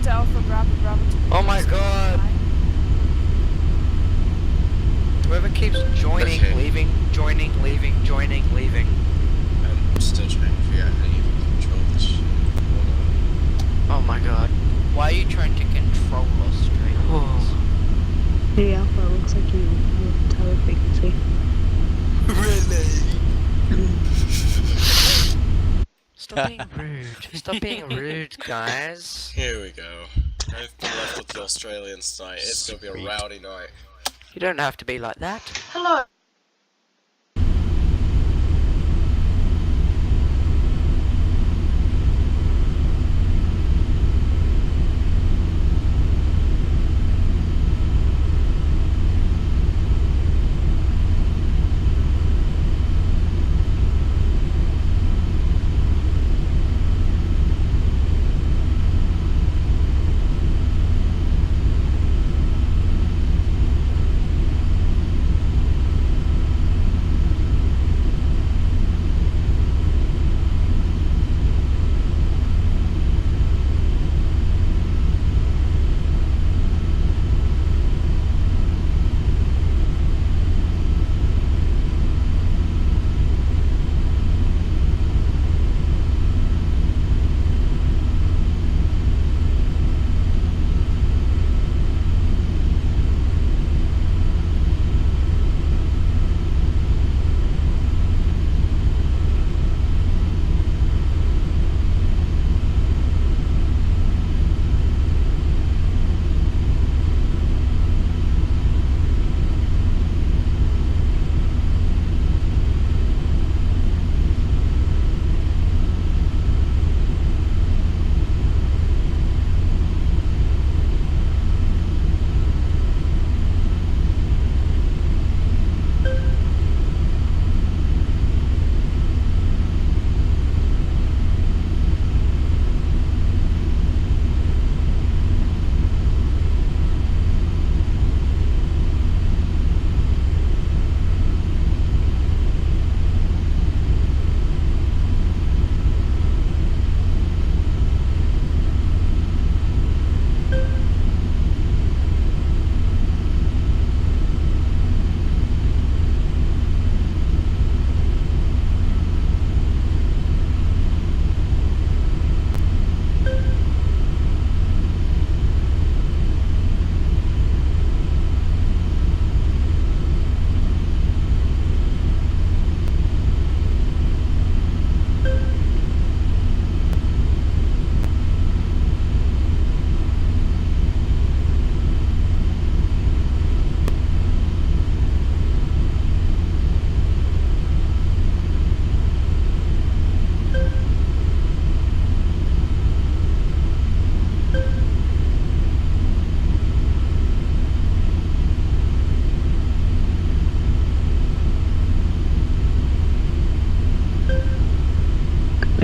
Delta Alpha Bravo Bravo 2. Oh my god. Whoever keeps joining, Okay. leaving, joining, leaving, joining, leaving. I'm still trying to figure out how to even control this shit. Oh my god. Why are you trying to control Australians? Hey Alpha, it looks like you have tower frequency. Really? Stop being rude. Stop being rude, guys. Here we go. I've been left with the Australians tonight. It's gonna be a rowdy night. You don't have to be like that. Hello.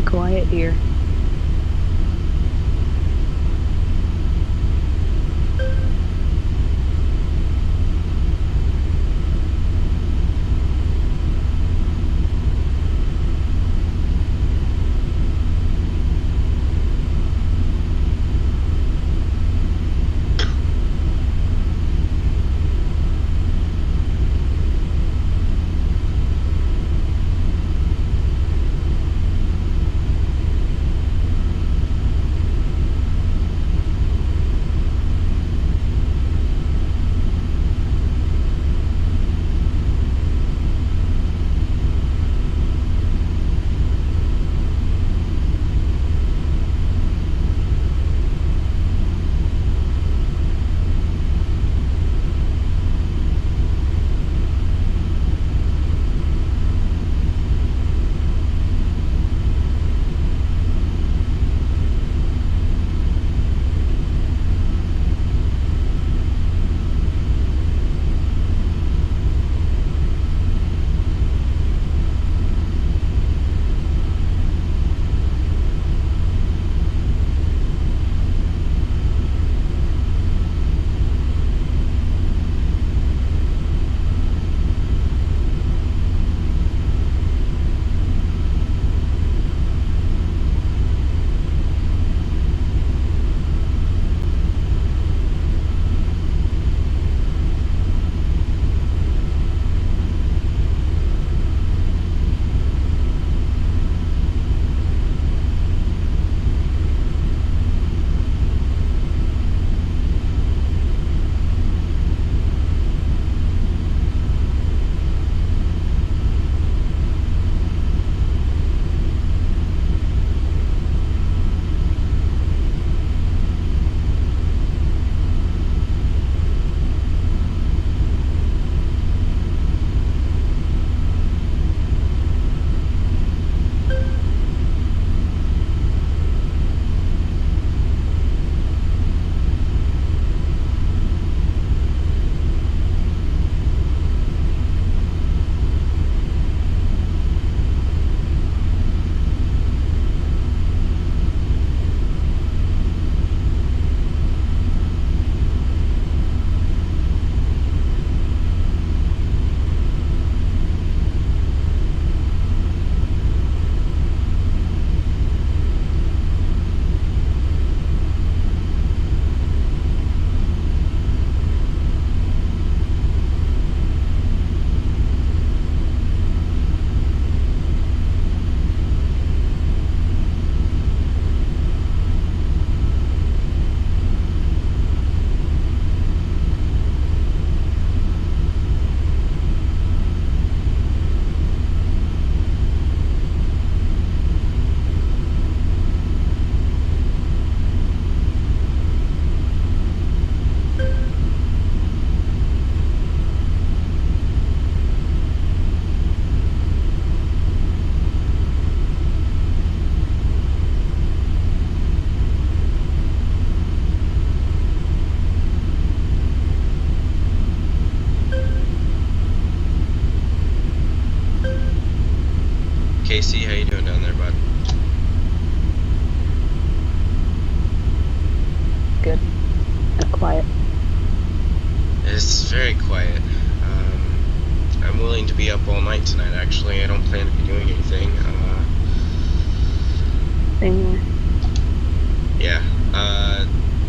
Quiet here. Casey, how you doing down there, bud? Good. And quiet. It's very quiet. I'm willing to be up all night tonight, actually. I don't plan to be doing anything. Same here. Yeah.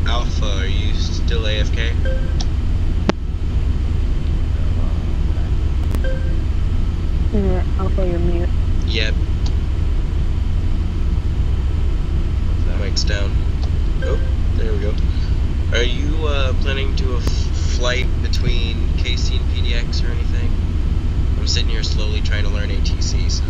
Alpha, are you still AFK? Yeah, Alpha, you're mute. Yep. Mic's down. Oh, there we go. Are you planning to a flight between KC and PDX or anything? I'm sitting here slowly trying to learn ATC, so.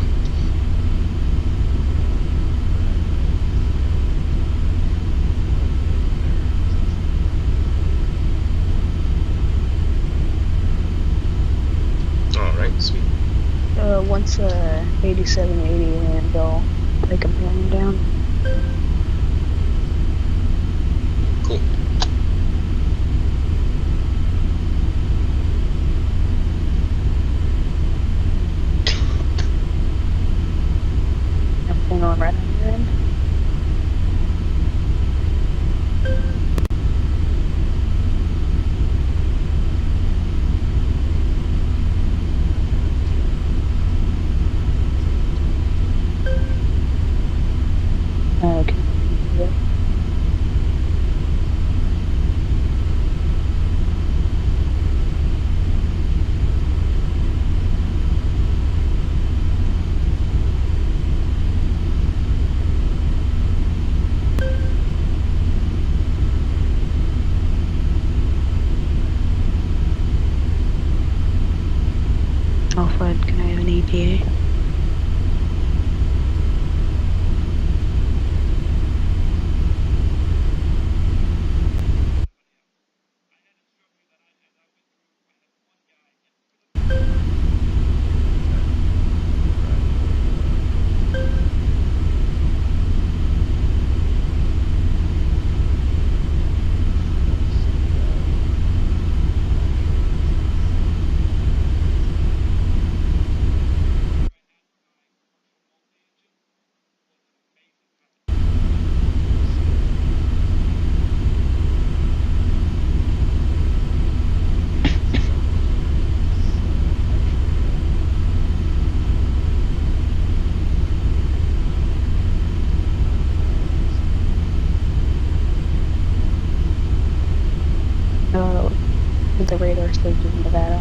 Alright, sweet. Once 8780 lands, I'll take a man down. Cool. Everything on right on your end? Okay. Yeah. Alpha, can I have an ETA? With the radar stage in Nevada.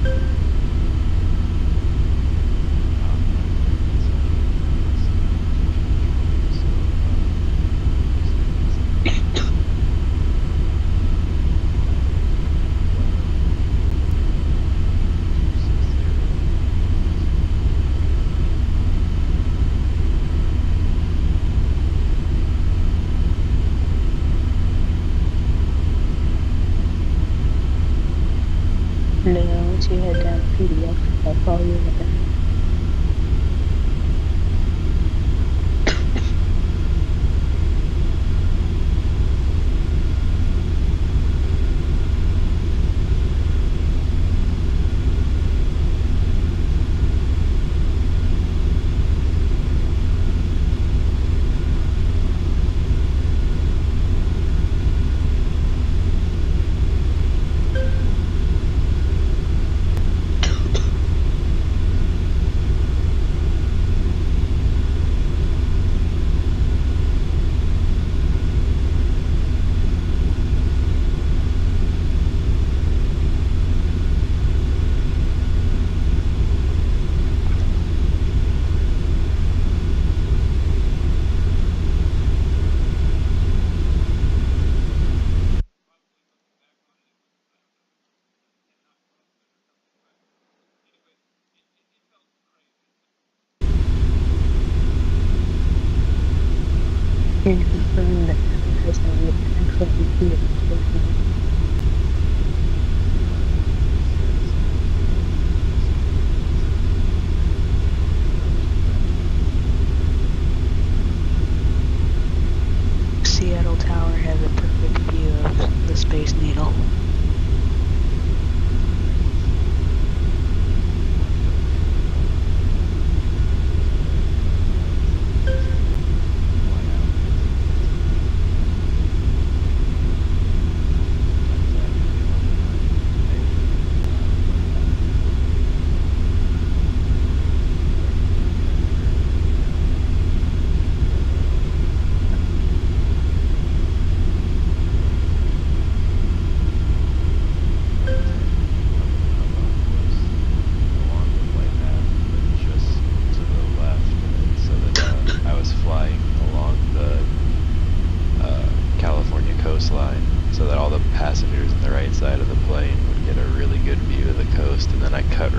And once you head down to PDF, I'll follow you in the back. And confirm that has no actual EP of the station. Seattle Tower has a perfect view of the Space Needle.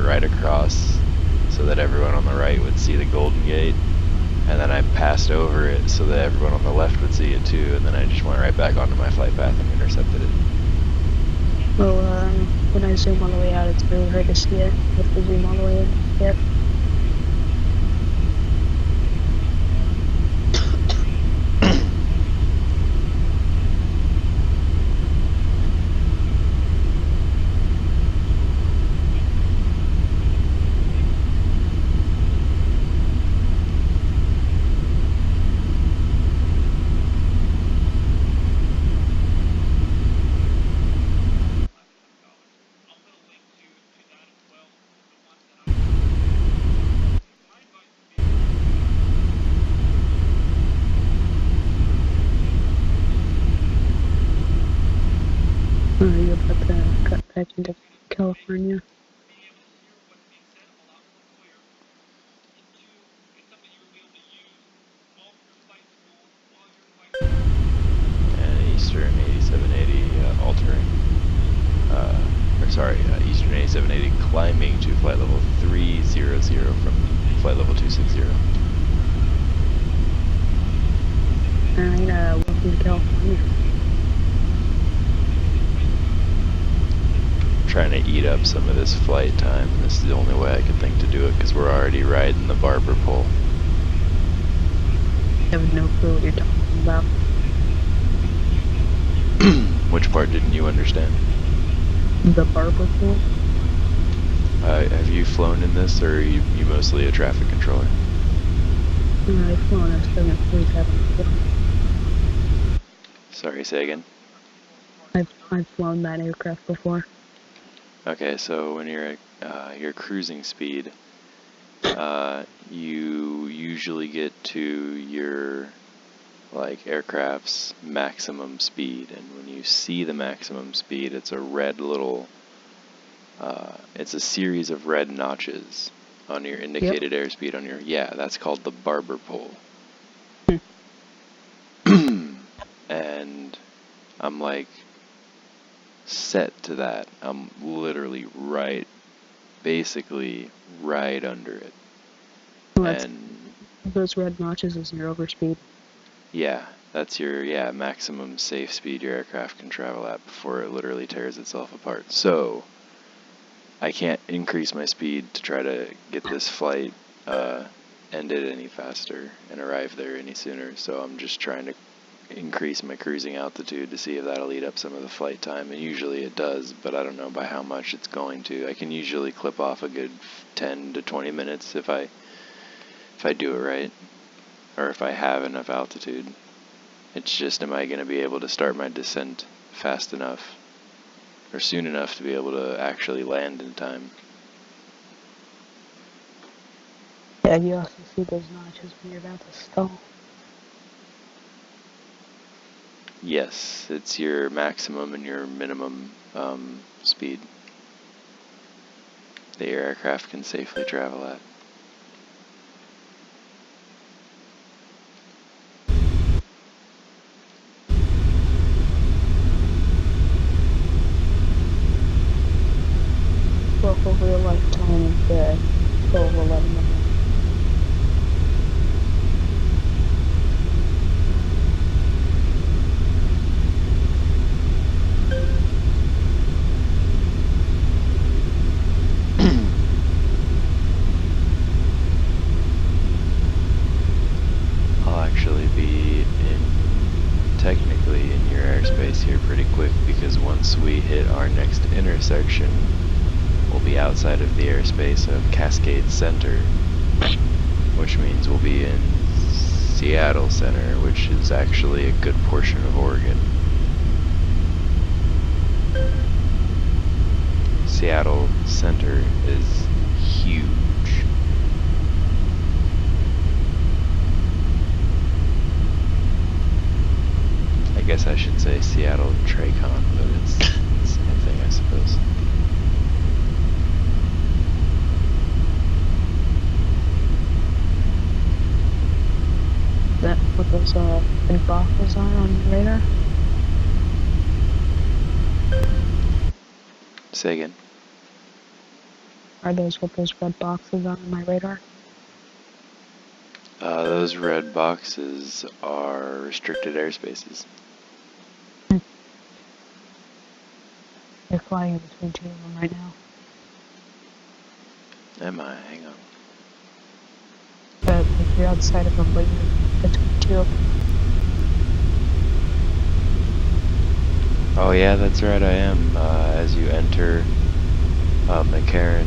right across so that everyone on the right would see the Golden Gate, and then I passed over it so that everyone on the left would see it too, and then I just went right back onto my flight path and intercepted it. Well, when I zoom all the way out, it's really hard to see it. You have to zoom all the way in to see it. You're about to cut back into California. And Eastern 8780 altering. Eastern 8780 climbing to flight level 300 from flight level 260. Alright, welcome to California. Trying to eat up some of this flight time. This is the only way I could think to do it because we're already riding the barber pole. I have no clue what you're talking about. Which part didn't you understand? The barber pole? Have you flown in this, or are you mostly a traffic controller? I've flown a 747 before. Sorry, say again? I've flown that aircraft before. Okay, so when you're at your cruising speed, you usually get to your aircraft's maximum speed, and when you see the maximum speed, it's a red little it's a series of red notches on your indicated airspeed on your, that's called the barber pole. And I'm set to that. I'm literally basically right under it. Well, and those red notches is your overspeed. Yeah, that's your maximum safe speed your aircraft can travel at before it literally tears itself apart. So I can't increase my speed to try to get this flight ended any faster and arrive there any sooner. So I'm just trying to increase my cruising altitude to see if that'll eat up some of the flight time, and usually it does, but I don't know by how much it's going to. I can usually clip off a good 10 to 20 minutes if I do it right, or if I have enough altitude. It's just, am I going to be able to start my descent fast enough or soon enough to be able to actually land in time? Yeah, you also see those notches when you're about to stall. Yes, it's your maximum and your minimum speed that your aircraft can safely travel at. Well, over a lifetime, the 12-11 minutes. I'll actually be technically in your airspace here pretty quick, because once we hit our next intersection, we'll be outside of the airspace of Cascade Center, which means we'll be in Seattle Center, which is actually a good portion of Oregon. Seattle Center is huge. I guess I should say Seattle Tracon, but it's the same thing, I suppose. Is that what those big boxes are on your radar? Say again. Are those what those red boxes on my radar? Those red boxes are restricted airspaces. You're flying in between two of them right now. Am I? Hang on. But like you're outside of them, but you're between two of them. Oh yeah, that's right, I am. As you enter McCarran,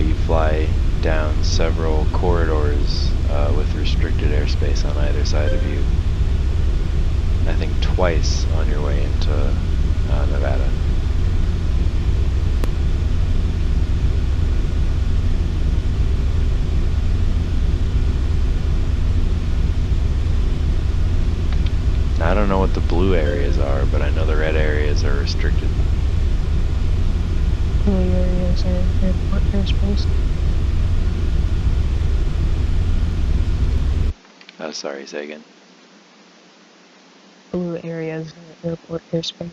you fly down several corridors with restricted airspace on either side of you. I think twice on your way into Nevada. I don't know what the blue areas are, but I know the red areas are restricted. Blue areas are airport airspace. Oh, sorry, say again. Blue areas are airport airspace.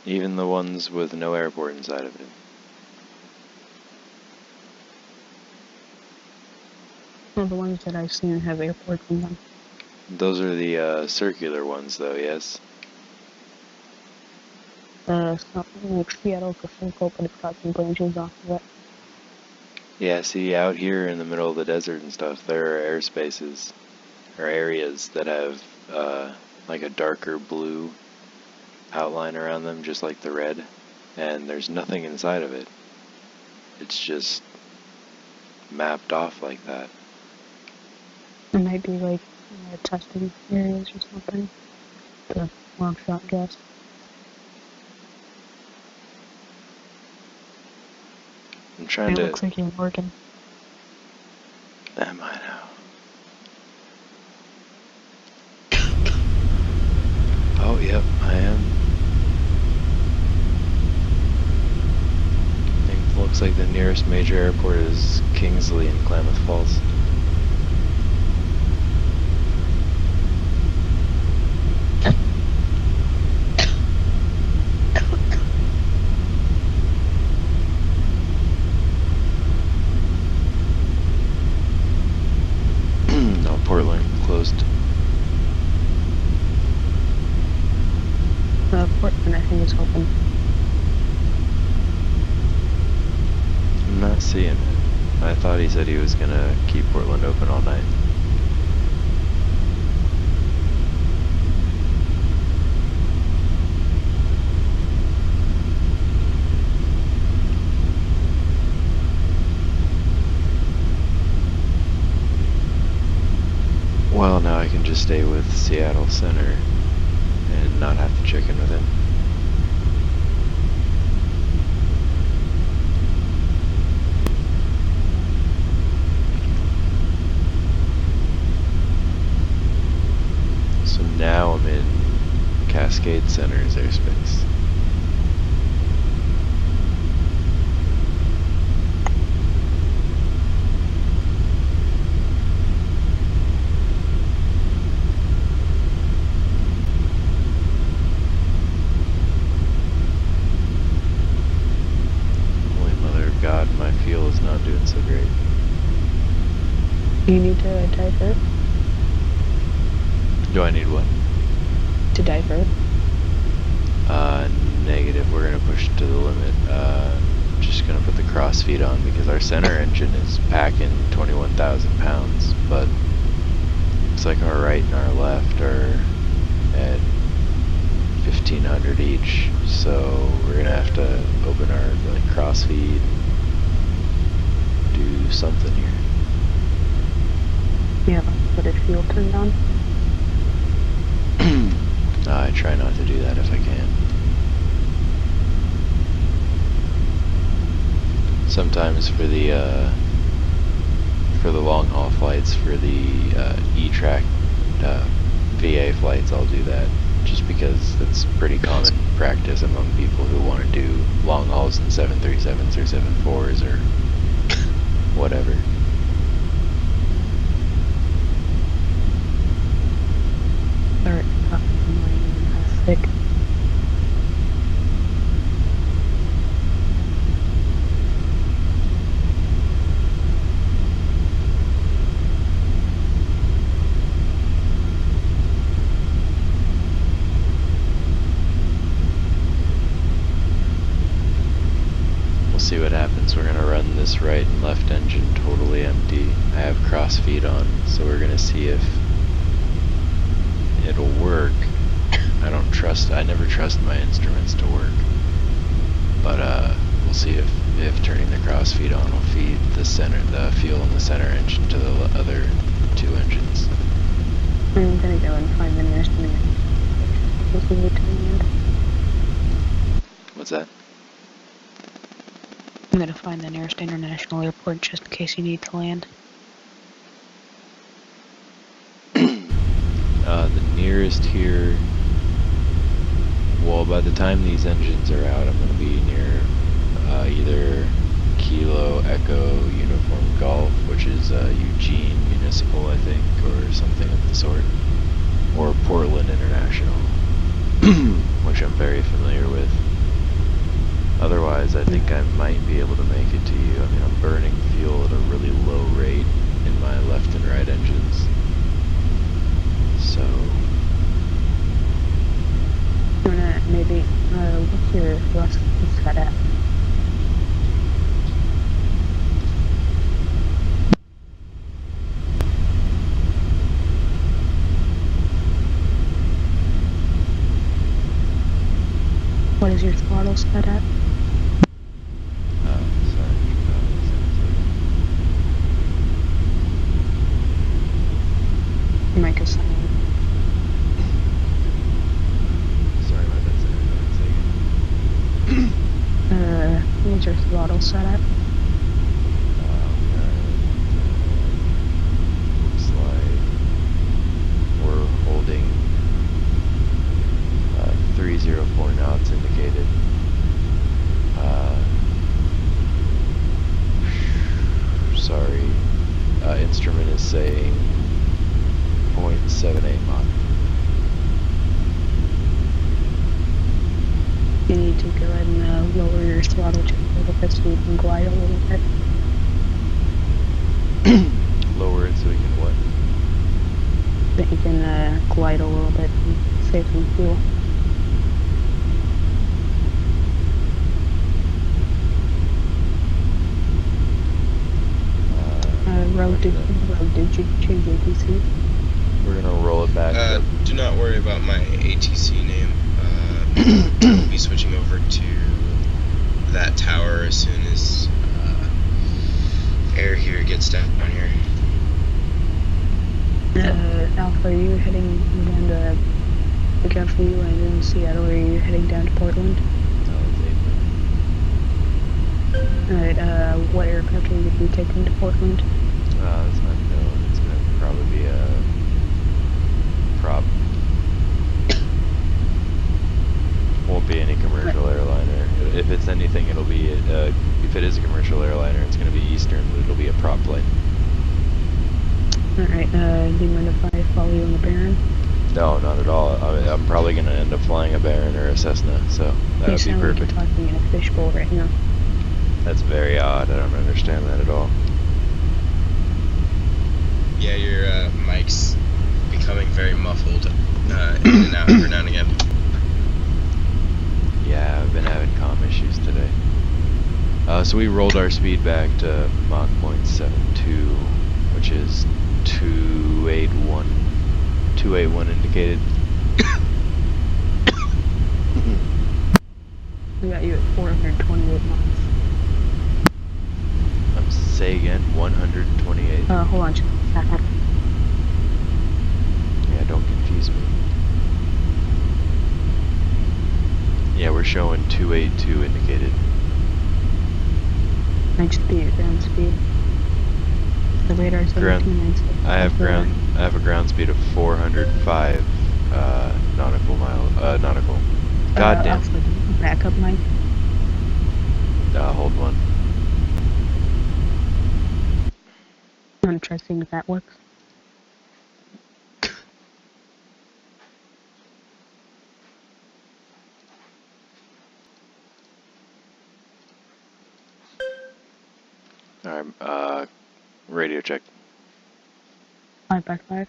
Even the ones with no airport inside of it. Well, the ones that I've seen have airports in them. Those are the circular ones, though, yes? Something like Seattle Tacoma, but it's got some branches off of it. Yeah, see, out here in the middle of the desert and stuff, there are airspaces, or areas that have, like a darker blue outline around them, just like the red, and there's nothing inside of it. It's just mapped off like that. It might be like testing areas or something. The long shot guess. I'm trying It to... looks like you're working. Am I now? Oh, yep, I am. I think it looks like the nearest major airport is Kingsley in Klamath Falls. No, Portland closed. Portland, I think, is open. I'm not seeing it. I thought he said he was gonna keep Portland open all night. Well, now I can just stay with Seattle Center and not have to check in with him. So now I'm in Cascade Center's airspace. Holy mother of God, my fuel is not doing so great. Do you need to divert? Do I need what? To divert? Negative. We're gonna push it to the limit. Just gonna put the crossfeed on because our center engine is packing 21,000 pounds, but looks like our right and our left are at 1,500 each. So we're gonna have to open our crossfeed, do something here. Yeah, put a fuel turned on. I try not to do that if I can. Sometimes for the long haul flights, for the E-Track VA flights, I'll do that just because that's pretty common practice among people who want to do long hauls in 737s or 74s or whatever. Or annoying and thick. see what happens. We're gonna run this right and left engine totally empty. I have cross feed on, so we're gonna see if it'll work. I never trust my instruments to work. But we'll see if turning the cross feed on will feed the fuel in the center engine to the other two engines. I'm gonna go and find the nearest one. What's that? I'm gonna find the nearest international airport just in case you need to land. The nearest here. Well, by the time these engines are out, I'm going to be near either Kilo Echo Uniform Golf, which is Eugene Municipal, I think, or something of the sort, or Portland International, which I'm very familiar with. Otherwise, I think I might be able to make it to you. I mean, I'm burning fuel at a really low rate in my left and right engines. So... Maybe, what's your thrust set at? What is your throttle set at? Your mic is silent. What's your throttle set at? Looks like we're holding 304 knots indicated. Sorry, instrument is saying 0.78 Mach. You need to go ahead and lower your throttle just a little bit so you can glide a little bit. Lower it so we can what? So you can glide a little bit and save some fuel. Did you change ATC? We're gonna roll it back. Do not worry about my ATC name. I will be switching over to that tower as soon as air here gets down here. Alpha, are you heading down to look out for you and in Seattle, or are you heading down to Portland? Alright, what aircraft are you going to be taking to Portland? It's not known. It's going to probably be a prop. Won't be any commercial airliner. If it's anything, it'll be, if it is a commercial airliner, it's going to be Eastern, but it'll be a prop plane. Alright, do you mind if I follow you on the Baron? No, not at all. I'm probably going to end up flying a Baron or a Cessna, so that would be perfect. You sound like you're talking in a fishbowl right now. That's very odd. I don't understand that at all. Yeah, your mic's becoming very muffled in and out every now and again. Yeah, I've been having comm issues today. So we rolled our speed back to Mach 0.72, which is 281 indicated. We got you at 428 miles. Say again, 128. Hold on just a second. Yeah, don't confuse me. Yeah, we're showing 282 indicated. Next speed, ground speed. The radar's 1796. I have a ground speed of 405 nautical mile. Nautical. Goddamn. Backup mic. Hold one. I'm interesting if that works. Alright, radio check. 5x5.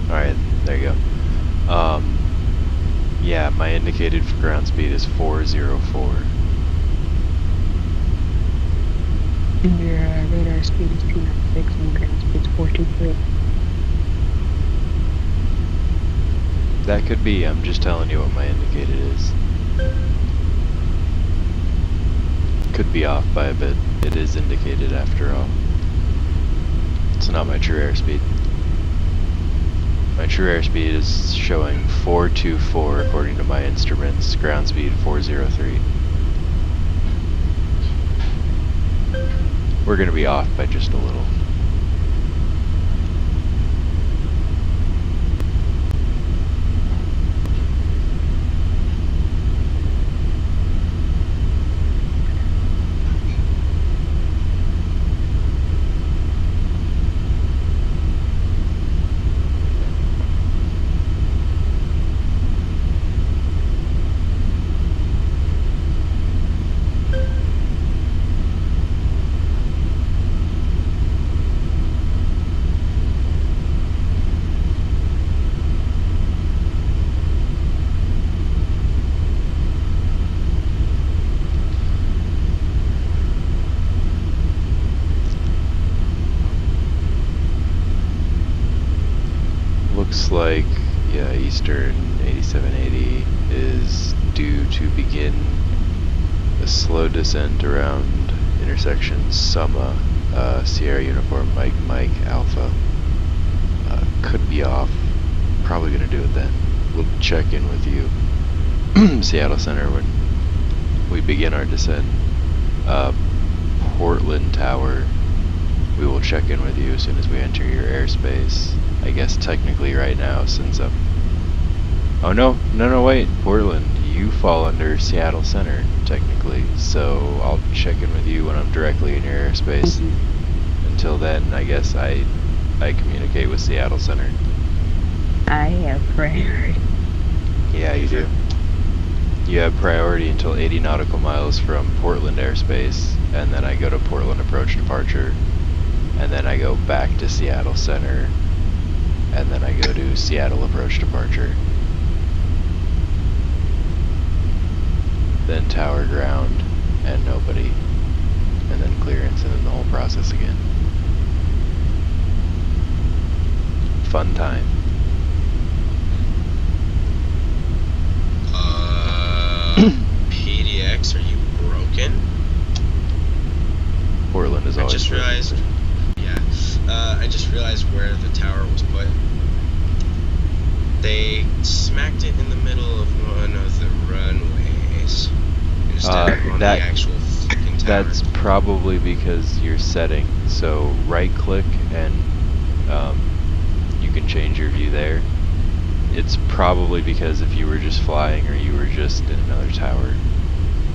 Alright, there you go. Yeah, my indicated for ground speed is 404. Your radar speed is 296 and ground speed is 423. That could be. I'm just telling you what my indicated is. Could be off by a bit. It is indicated after all. It's not my true airspeed. My true airspeed is showing 424 according to my instruments, ground speed 403. We're going to be off by just a little. Looks like, yeah, Eastern 8780 is due to begin a slow descent around intersection Summa, Sierra Uniform Mike Alpha. Could be off. Probably gonna do it then. We'll check in with you, Seattle Center, when we begin our descent. Portland Tower, we will check in with you as soon as we enter your airspace. I guess technically right now, since I'm... Oh no, wait, Portland, you fall under Seattle Center, technically, so I'll check in with you when I'm directly in your airspace. Until then, I guess I communicate with Seattle Center. I have priority. Yeah, you do. You have priority until 80 nautical miles from Portland airspace, and then I go to Portland approach departure, and then I go back to Seattle Center, and then I go to Seattle approach departure. Then tower ground, and nobody, and then clearance, and then the whole process again. Fun time. PDX, are you broken? Portland is I always just realized. Yeah. I just realized where the tower was put. They smacked it in the middle of one of the runways instead of on that- the actual fucking tower. That's probably because you're setting. So right click and you can change your view there. It's probably because if you were just flying or you were just in another tower,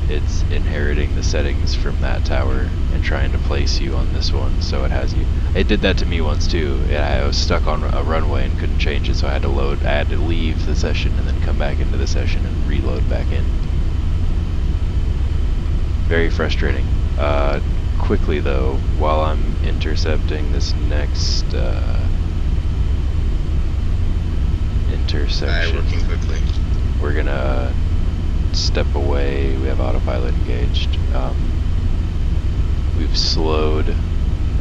it's inheriting the settings from that tower and trying to place you on this one, so it has you. It did that to me once too. I was stuck on a runway and couldn't change it, so I had to leave the session and then come back into the session and reload back in. Very frustrating. Quickly though, while I'm intercepting this next intersection, working quickly. we're gonna step away. We have autopilot engaged. We've slowed,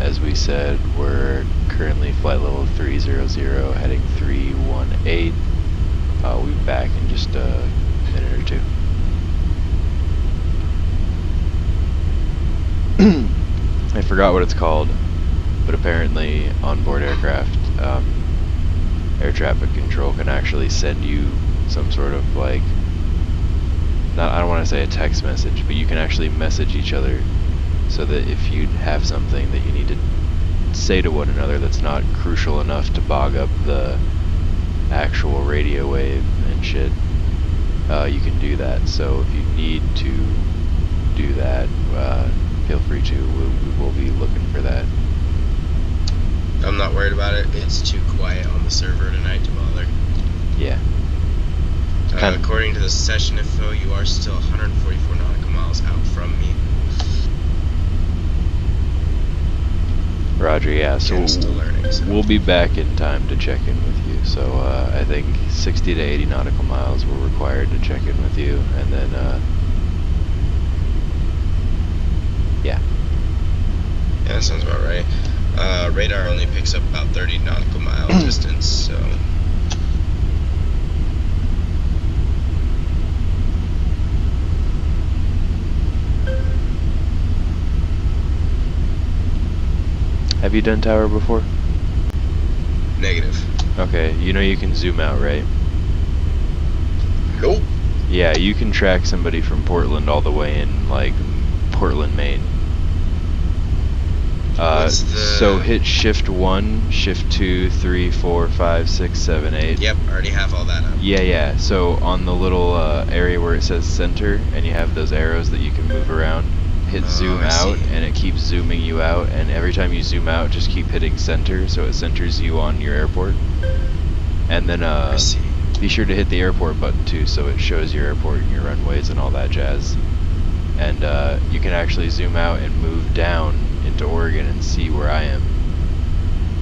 as we said. We're currently flight level 300, heading 318. We'll be back in just a minute or two. I forgot what it's called, but apparently onboard aircraft, air traffic control can actually send you some sort of like, I don't want to say a text message, but you can actually message each other so that if you have something that you need to say to one another that's not crucial enough to bog up the actual radio wave and shit, you can do that. So if you need to do that, feel free to. We will be looking for that. I'm not worried about it. It's too quiet on the server tonight to bother. Yeah. According to the session info, you are still 144 nautical miles out from me. Roger, yeah, so I'm still learning, so. we'll be back in time to check in with you. So I think 60 to 80 nautical miles were required to check in with you, and then yeah. radar only picks up about 30 nautical mile distance, so. Have you done tower before? Negative. Okay, you know you can zoom out, right? Nope. Yeah, you can track somebody from Portland all the way in, like, Portland, Maine. What's the... So hit shift 1, shift 2, 3, 4, 5, 6, 7, 8. Yep, already have all that up. Yeah. So on the little area where it says center, and you have those arrows that you can move around, hit zoom I out, see. and it keeps zooming you out, and every time you zoom out, just keep hitting center, so it centers you on your airport. And then I see. be sure to hit the airport button too, so it shows your airport and your runways and all that jazz. And you can actually zoom out and move down into Oregon and see where I am.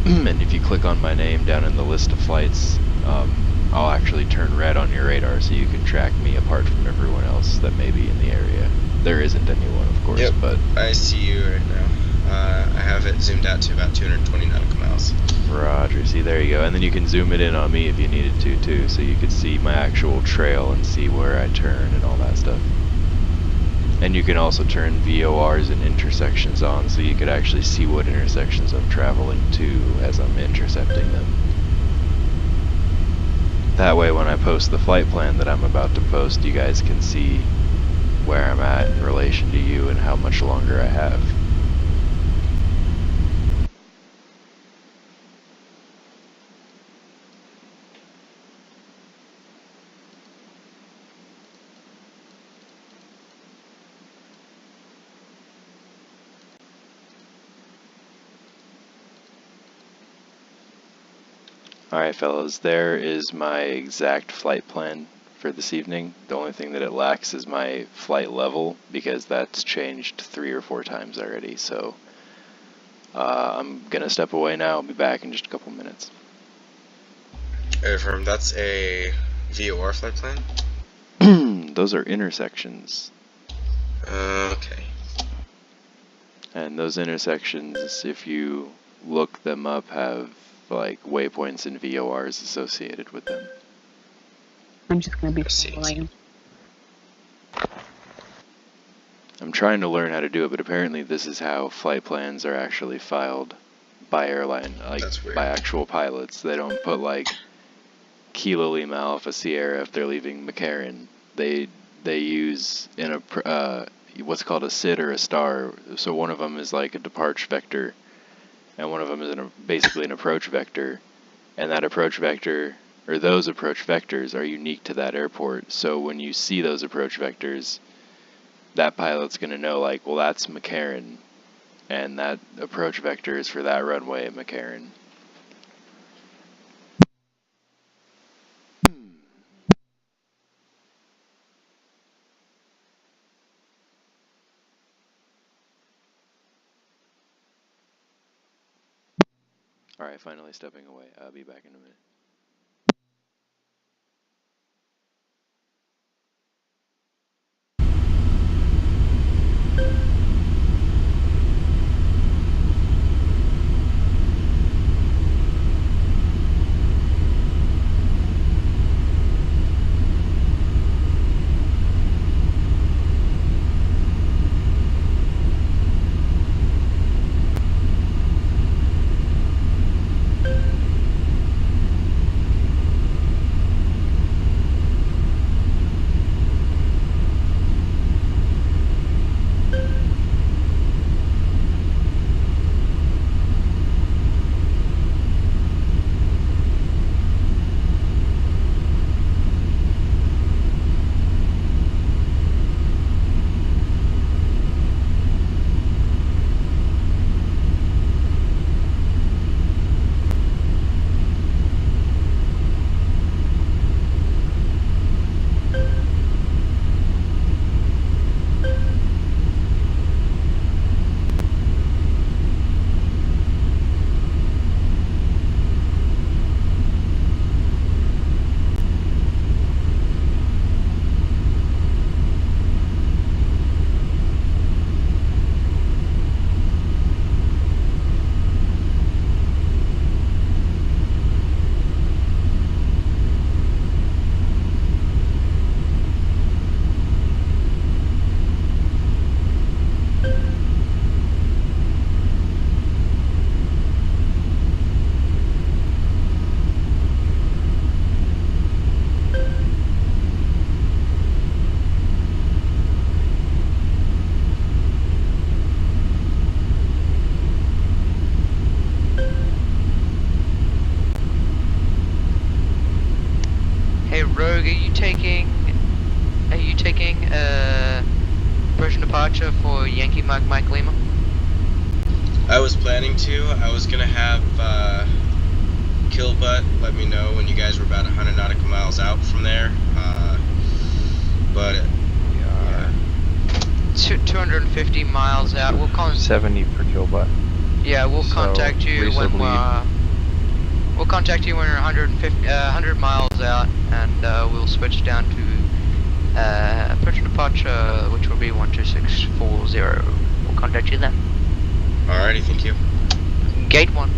And if you click on my name down in the list of flights, I'll actually turn red on your radar, so you can track me apart from everyone else that may be in the area. There isn't anyone, of course, Yep, but I see you right now. I have it zoomed out to about 220 nautical miles. Roger. See, there you go. And then you can zoom it in on me if you needed to too, so you could see my actual trail and see where I turn and all that stuff. And you can also turn VORs and intersections on, so you could actually see what intersections I'm traveling to as I'm intercepting them. That way, when I post the flight plan that I'm about to post, you guys can see where I'm at in relation to you and how much longer I have. Alright fellas, there is my exact flight plan for this evening. The only thing that it lacks is my flight level, because that's changed 3 or 4 times already, so I'm gonna step away now. I'll be back in just a couple minutes. Affirm, that's a VOR flight plan? Those are intersections. Okay. And those intersections, if you look them up, have like waypoints and VORs associated with them. I'm just gonna be I see. following him. I'm trying to learn how to do it, but apparently this is how flight plans are actually filed by airline, like That's weird. by actual pilots. They don't put like Kilo Lima Alpha Sierra if they're leaving McCarran. They use in a what's called a SID or a star. So one of them is like a departure vector, and one of them is basically an approach vector. And that approach vector, or those approach vectors, are unique to that airport. So when you see those approach vectors, that pilot's going to know, like, well, that's McCarran, and that approach vector is for that runway at McCarran. Alright, finally stepping away. I'll be back in a minute. taking approach and departure for Yankee Mike Lima? I was planning to. I was gonna have Killbutt let me know when you guys were about 100 nautical miles out from there. But We are 250 miles out. We'll 70 per kilowatt. Yeah, we'll So, contact you race when would lead. we'll contact you when we're 100 miles out, and we'll switch down to approach and departure, which will be 12640. We'll contact you then. alrighty, thank you. Gate 1.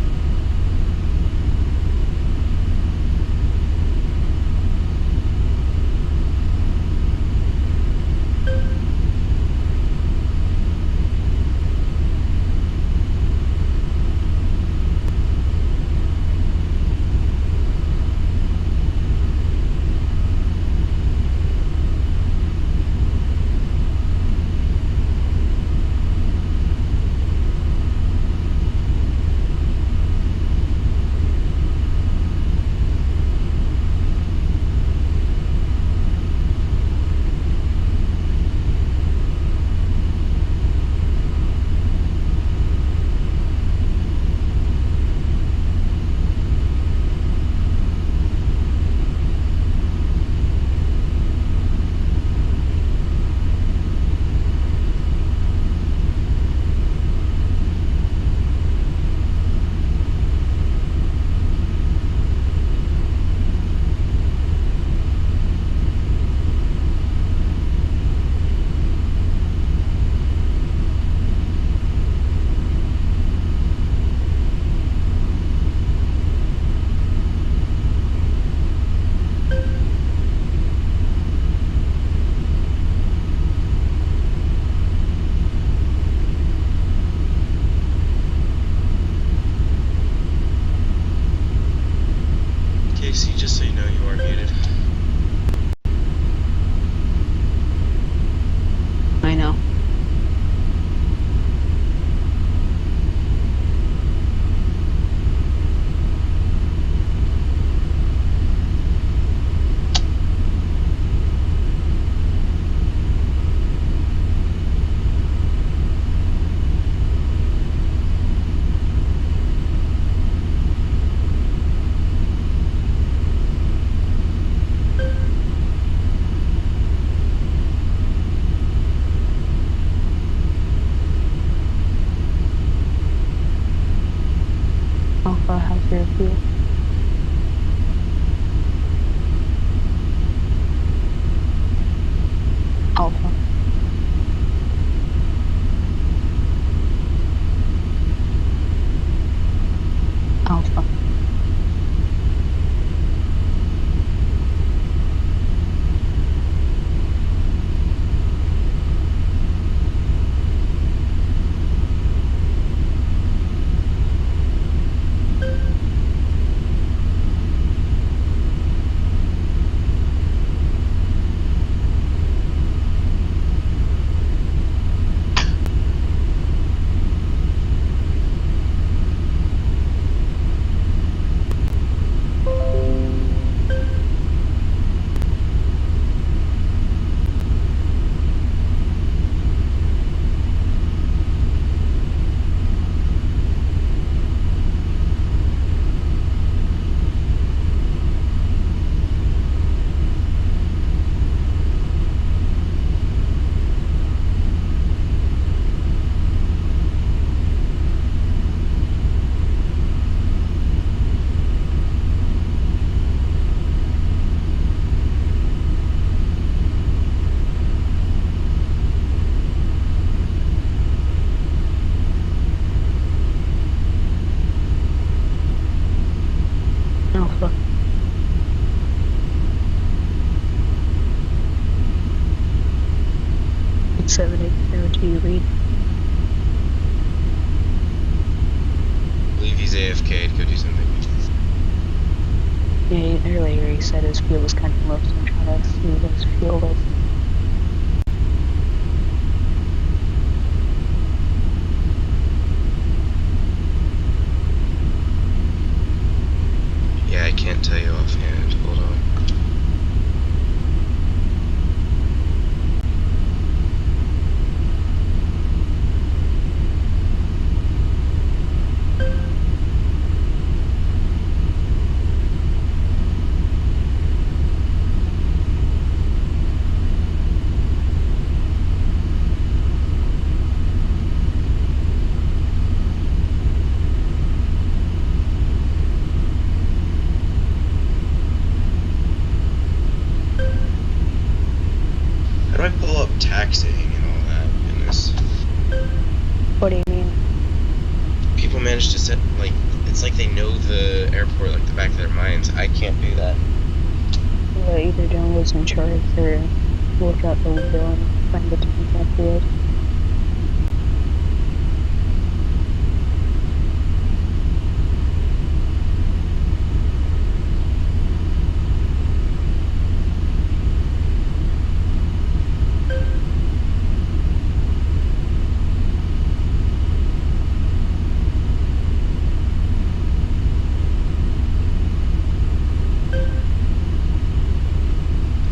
Casey, just so you know, you are muted. I know. Alpha, how's your fuel? Alpha. Alpha. Alpha. It's 7802 read. I believe he's AFK'd. Go do something. Yeah, earlier he said his fuel was kind of low, so I'm trying to see what his fuel is. Yeah, I can't tell you offhand. Hold on. What do you mean? People manage to set, like, it's like they know the airport like the back of their minds. I can't do that. Either John was in charge or look out the window and find the time that field.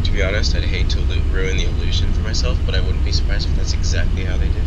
To be honest, I'd hate to ruin the illusion for myself, but I wouldn't be surprised if that's exactly how they did it.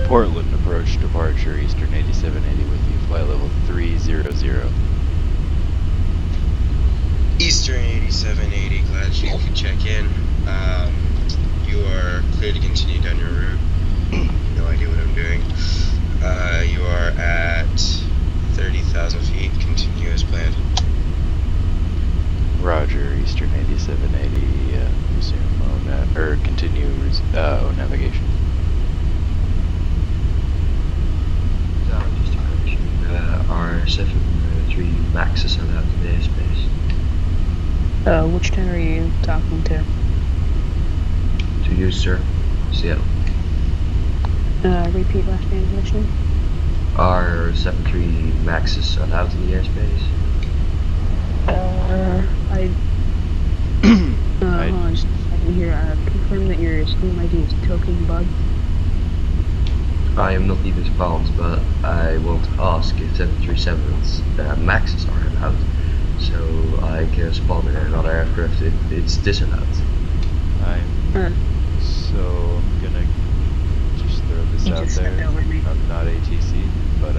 Portland approach departure, Eastern 8780 with you, flight level 300. Eastern 8780, glad you could check in. You are clear to continue down your route. No idea what I'm doing. You are at 30,000 feet, continue as planned. Roger, Eastern 8780, resume continue O navigation. Just a correction. R73 Max is allowed in the airspace. Which town are you talking to? To you, sir. Seattle. Repeat last transmission. R73 Max is allowed in the airspace. Hold on just a second here. Confirm that your Steam ID is Token Bug. I am not even bound, but I want to ask if 737's Maxes are allowed, so I can spawn in another aircraft if it's disallowed. So I'm gonna just throw this You out just there. stepped over me. I'm not ATC, but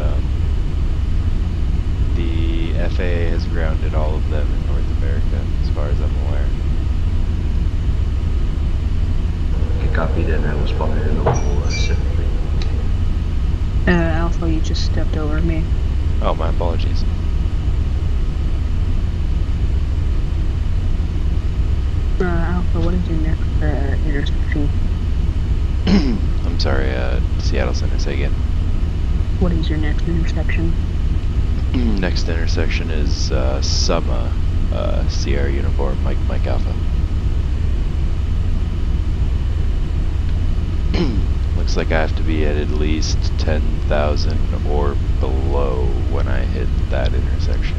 the FAA has grounded all of them in North America, as far as I'm aware. Okay, copy, then I will spawn in a normal 73. Alpha, you just stepped over me. Oh, my apologies. Alpha, what is your next intersection? I'm sorry, Seattle Center, say again. What is your next intersection? Next intersection is Summa, Sierra Uniform, Mike Alpha. Looks like I have to be at least 10,000 or below when I hit that intersection.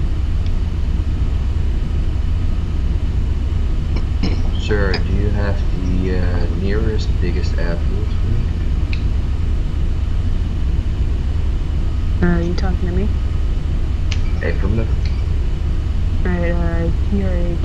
Sir, do you have the nearest, biggest airport for me? Are you talking to me? Affirmative. Alright, here I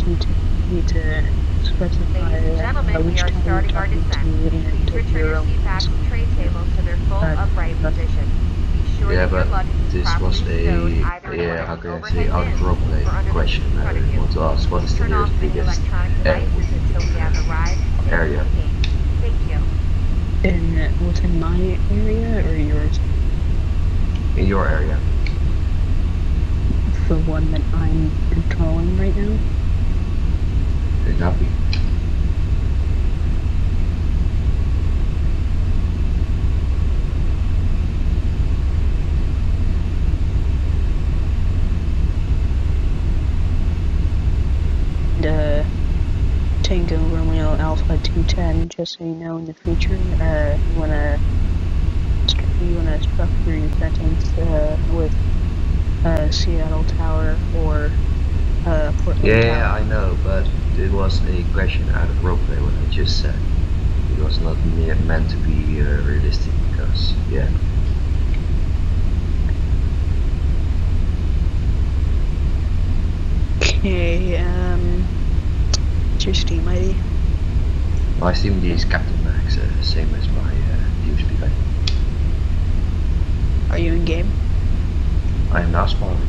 need to specify Ladies and gentlemen, we which are town you're starting our talking descent. to Please and return your your own. seat backs and tray tables to their full upright position. Be sure Yeah, that your but luggage is this properly was stowed a, either in one how of the can I say, overhead out of bins roleplay or under the question. seat in I front of you. want to ask, what is the Turn off nearest, any biggest electronic devices until we have arrived. area? Thank you. Within my area or yours? In your area. The one that I'm controlling right now? Okay, copy. And, Tango Romeo Alpha 210, just so you know, in the future, you wanna structure your sentence, with, Seattle Tower or, Portland Yeah, Tower. I know, but it was a question out of roleplay what I just said. It was not meant to be realistic because, yeah. Okay, what's your Steam ID? My Steam ID is Captain Max, same as my TeamSpeak ID. Are you in game? I am now spawning.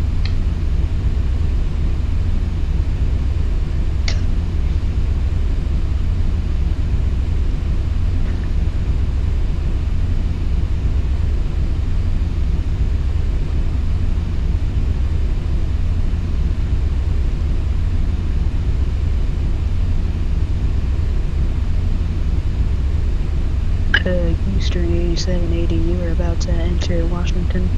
Eastern 8780, you are about to enter Washington.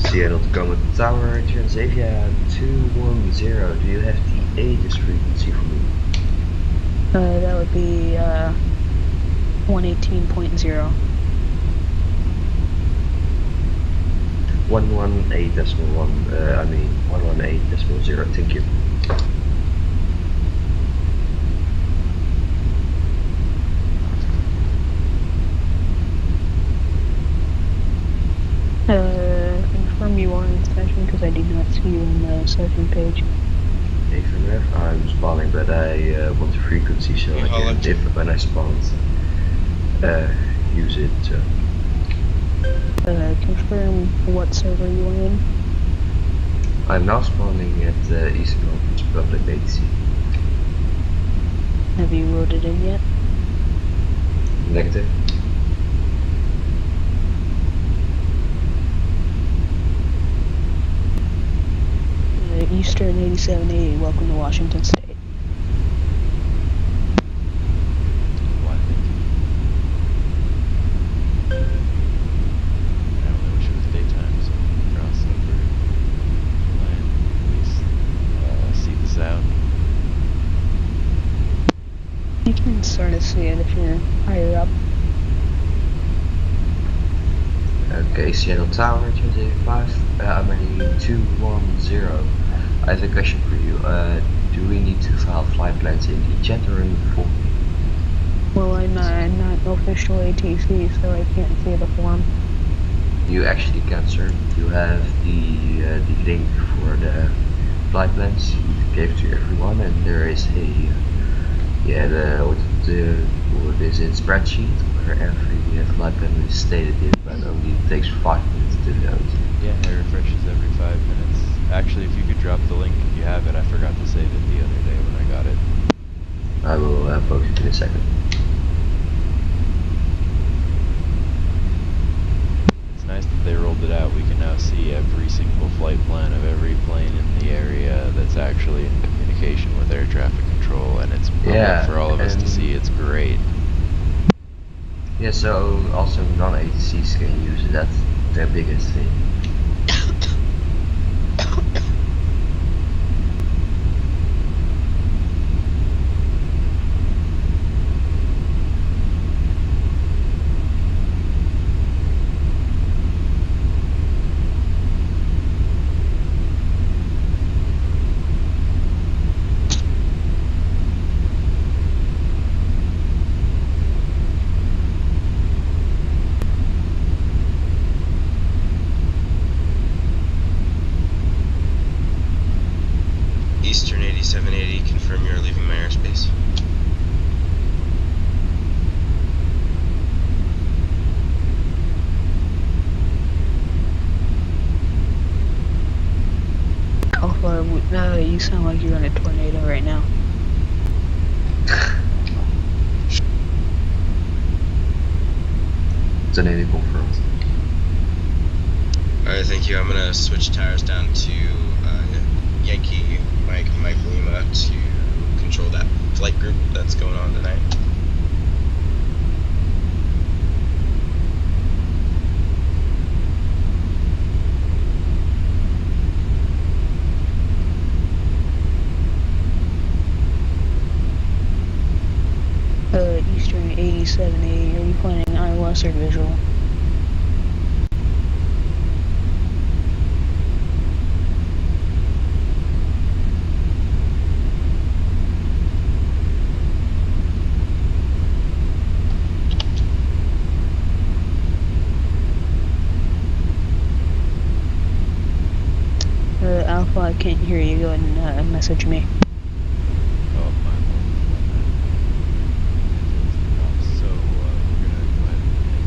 Seattle Tacoma Tower, Transavia 210. Do you have the Aegis frequency for me? That would be, 118.0. 118.0, thank you. Confirm you are in session, because I do not see you on the session page. Affirmative, I'm spawning, but I want the frequency so Yeah, I I'll can, let you- if when I spawn, use it. So. Confirm what server you are in. I'm now spawning at East Conference Public ATC. Have you loaded in yet? Negative. Eastern 8780, welcome to Washington State. Why, thank you. I only wish it was daytime so we could cross over the line and at least see the sound. You can sort of see it if you're higher up. Okay, Seattle Tower, 285, I'm ready 210. I have a question for you. Do we need to file flight plans in the chat or in the form? Well, I'm not official ATC, so I can't see the form. You actually can, sir. You have the link for the flight plans. You gave to everyone, and there is a what is it, spreadsheet where every flight plan is stated in, but only takes 5 minutes to load. Yeah, it refreshes every 5 minutes. Actually, if you could drop the link if you have it, I forgot to save it the other day when I got it. I will post it in a second. It's nice that they rolled it out. We can now see every single flight plan of every plane in the area that's actually in communication with air traffic control, and it's public for all of us to see. It's great. Yeah, so also non-ATCs can use it. That's their biggest thing. Eastern 8780, confirm you're leaving my airspace. Alpha, you sound like you're in a tornado right now. Tornado confirmed. Alright, thank you. I'm gonna switch tires down to Yankee Mike Lima to control that flight group that's going on tonight. Eastern 8780, are you planning ILS or visual? Alpha, I can't hear you. Go ahead and message me. Oh, my So, we're gonna go ahead and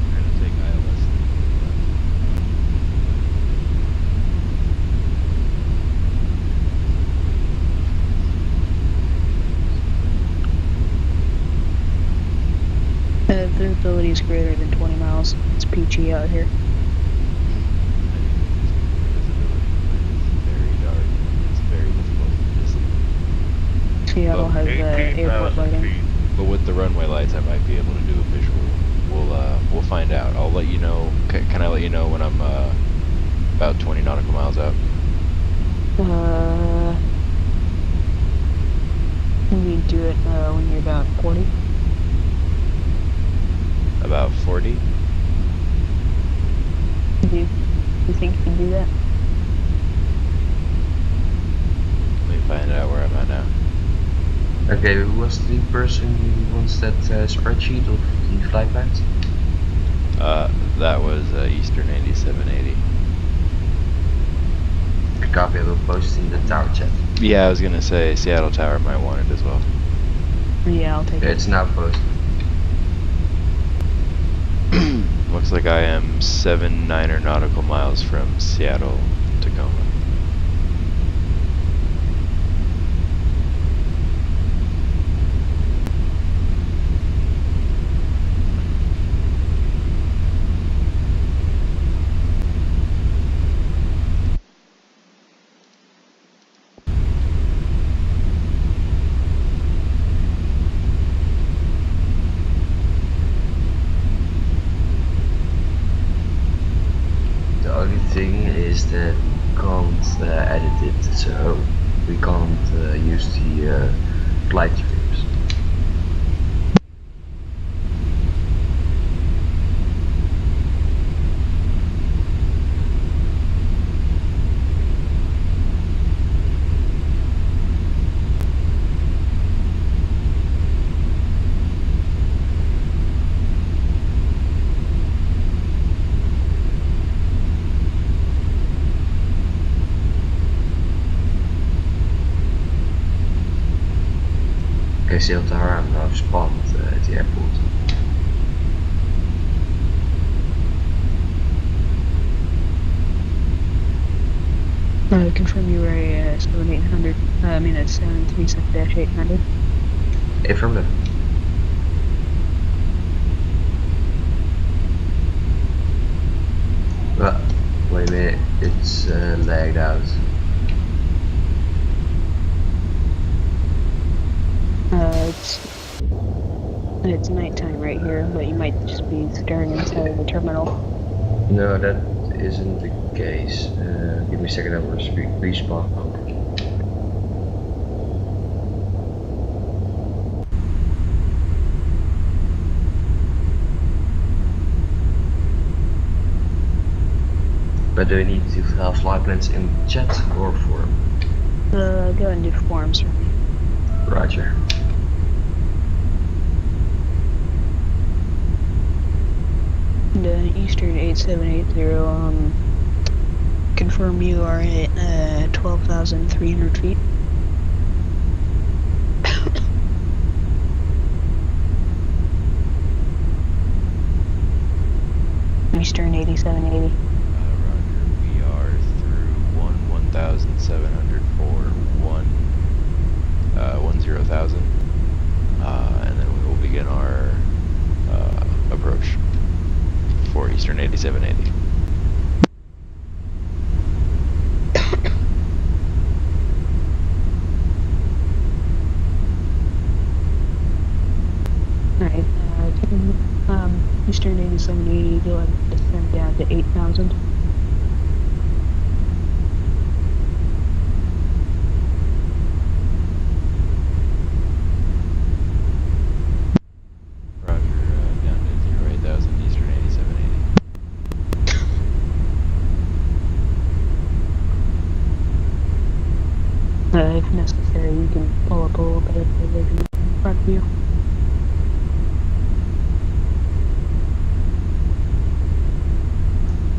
we're gonna take ILS. Visibility is greater than 20 miles. It's peachy out here. Seattle has airport lighting. But with the runway lights, I might be able to do a visual. We'll find out. I'll let you know. Can I let you know when I'm about 20 nautical miles out? We do it when you're about 40. About 40? Do you think you can do that? Let me find out where I'm at now. Okay, who was the person who wants that spreadsheet of the flight plans? That was Eastern 8780. Copy, I will post in the tower chat. Yeah, I was gonna say Seattle Tower might want it as well. Yeah, I'll take it. It's now posted. Looks like I am 7 9 nautical miles from Seattle, Tacoma. The only thing is that we can't edit it, so we can't use the flight streams. KSEA Tower, I'm now spawned at the airport. Confirm you were a 7800. I mean, it's 737-800. Affirmative. Wait a minute, it's lagged out. It's nighttime right here, but you might just be staring inside the terminal. No, that isn't the case. Give me a second, I will respawn. But do you need to have flight plans in chat or forum? Go and do forms for me. Roger. The Eastern 8780, confirm you are at 12,300 feet. Eastern 8780. Roger, we are through 1,704, 10,000. And then we will begin our approach for Eastern 8780. Alright, Eastern 8780, go ahead and descend down to 8,000. Roger, down to 08,000 Eastern 8780. If necessary, you can pull up a little bit of the vision in front of you.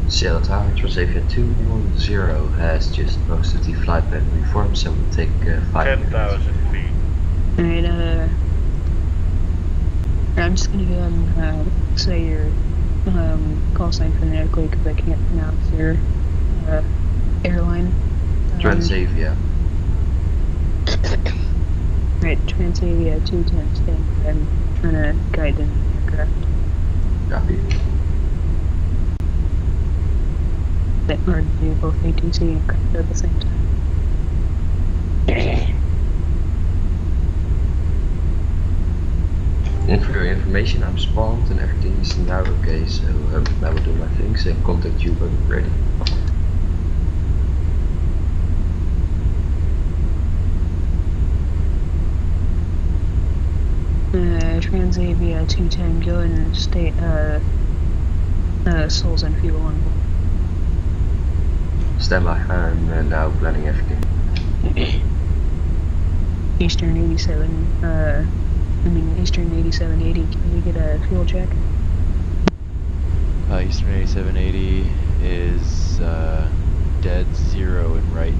Seattle Tower, Transavia 210 has just posted the flight plan reform, so we'll take 5 minutes. 10,000 feet. Alright, I'm just gonna go ahead and say your call sign phonetically because I can't pronounce your airline. Transavia. Right, Transavia 210 stand by. I'm trying to guide an aircraft. Copy. That hard to do both ATC and crypto at the same time. And for your information, I'm spawned and everything is now okay, so I will do my things and contact you when I'm ready. Transavia 210, go ahead and state souls and fuel on board. Stand by, I'm now planning everything. Eastern 8780, can we get a fuel check? Eastern 8780 is dead zero and right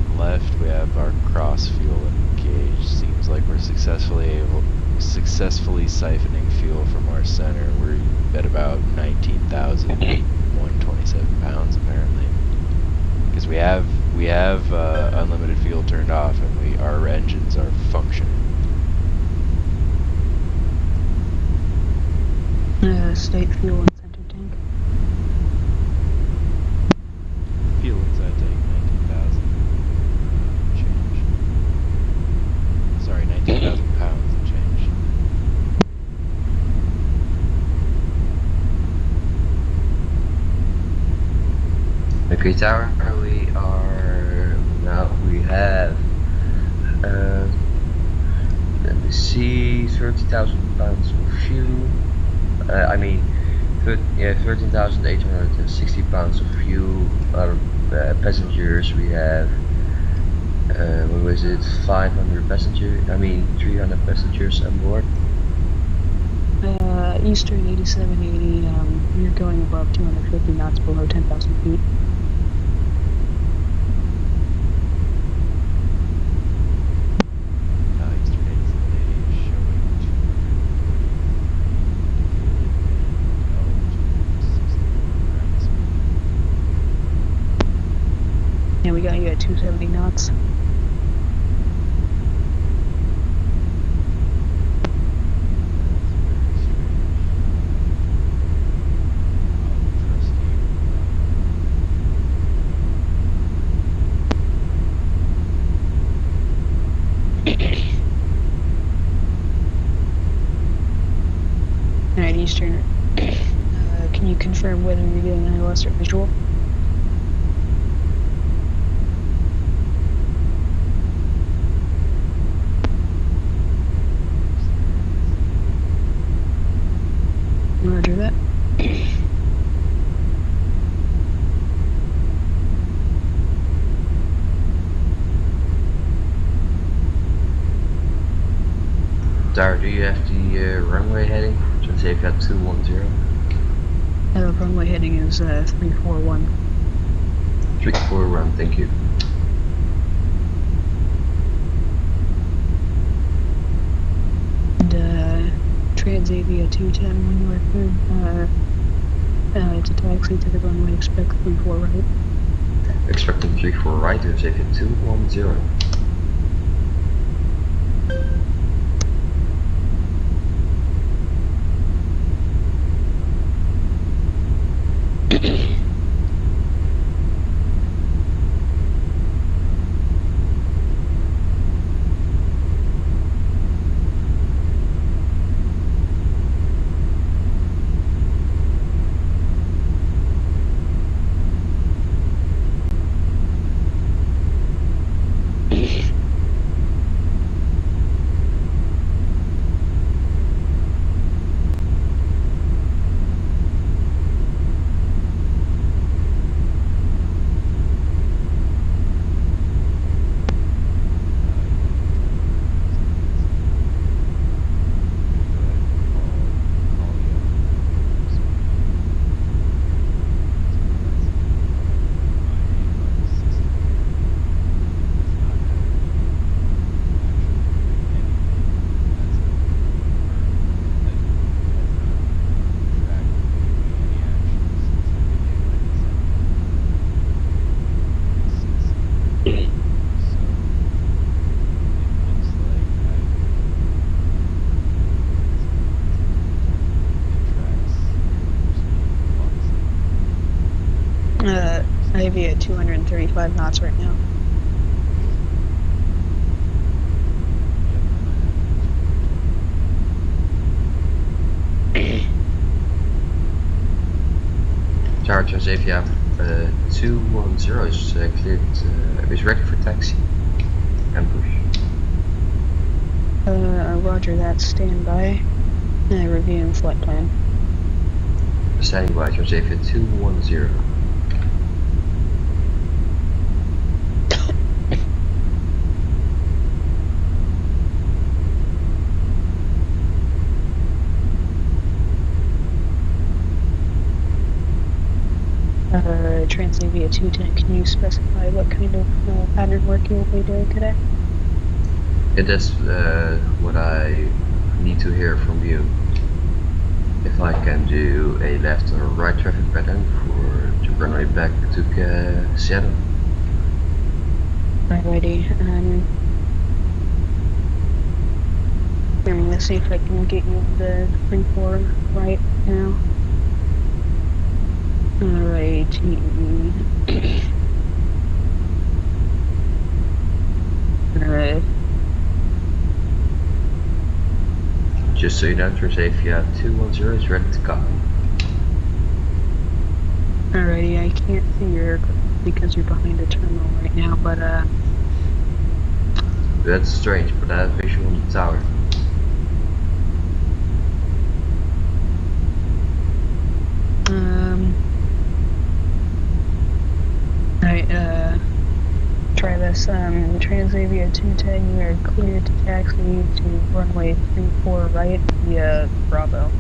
have our cross fuel engaged. Seems like we're successfully siphoning fuel from our center. We're at about 19,127 pounds apparently. Because we have unlimited fuel turned off and our engines are functioning. State fuel and center tank. Fuel inside tank 19,000 change. Sorry, 19,000 pounds and change. Okay, tower, we have, let me see, 30,000 pounds of fuel, 13,860 pounds of fuel. Our passengers, we have, 500 passengers, 300 passengers on board. Eastern 8780, you're going above 250 knots below 10,000 feet. Eastern 8780 is showing 243 indicated and altitude 64 ground speed. Yeah, we got you at 270 knots. Alright, Eastern. Can you confirm whether you're getting ILS or visual? Roger that. Tower, do you have the runway heading? Since they've got 210. Runway heading is 341. 341, thank you. And Transavia 210 when you are through. It's a taxi to the runway, expect 34 right. Expecting 34 right, Transavia 210. I have you at 235 knots right now. Tower Transavia 210 is cleared, is ready for taxi and push. Roger that, stand by. Reviewing flight plan. Standing by, Transavia 210. Transavia Transavia 210, can you specify what kind of pattern work you'll be doing today? Yeah, that's what I need to hear from you. If I can do a left or right traffic pattern for the runway back to Seattle. Alrighty, let's see if I can get you the 3-4 right now. Alright, Alright. Just so you know, Transavia 210 is ready to copy. Alrighty, I can't see your aircraft because you're behind a terminal right now, but That's strange, but I have visual on the tower. Alright, try this. Transavia 210, you are cleared to taxi to runway 34 right via Bravo.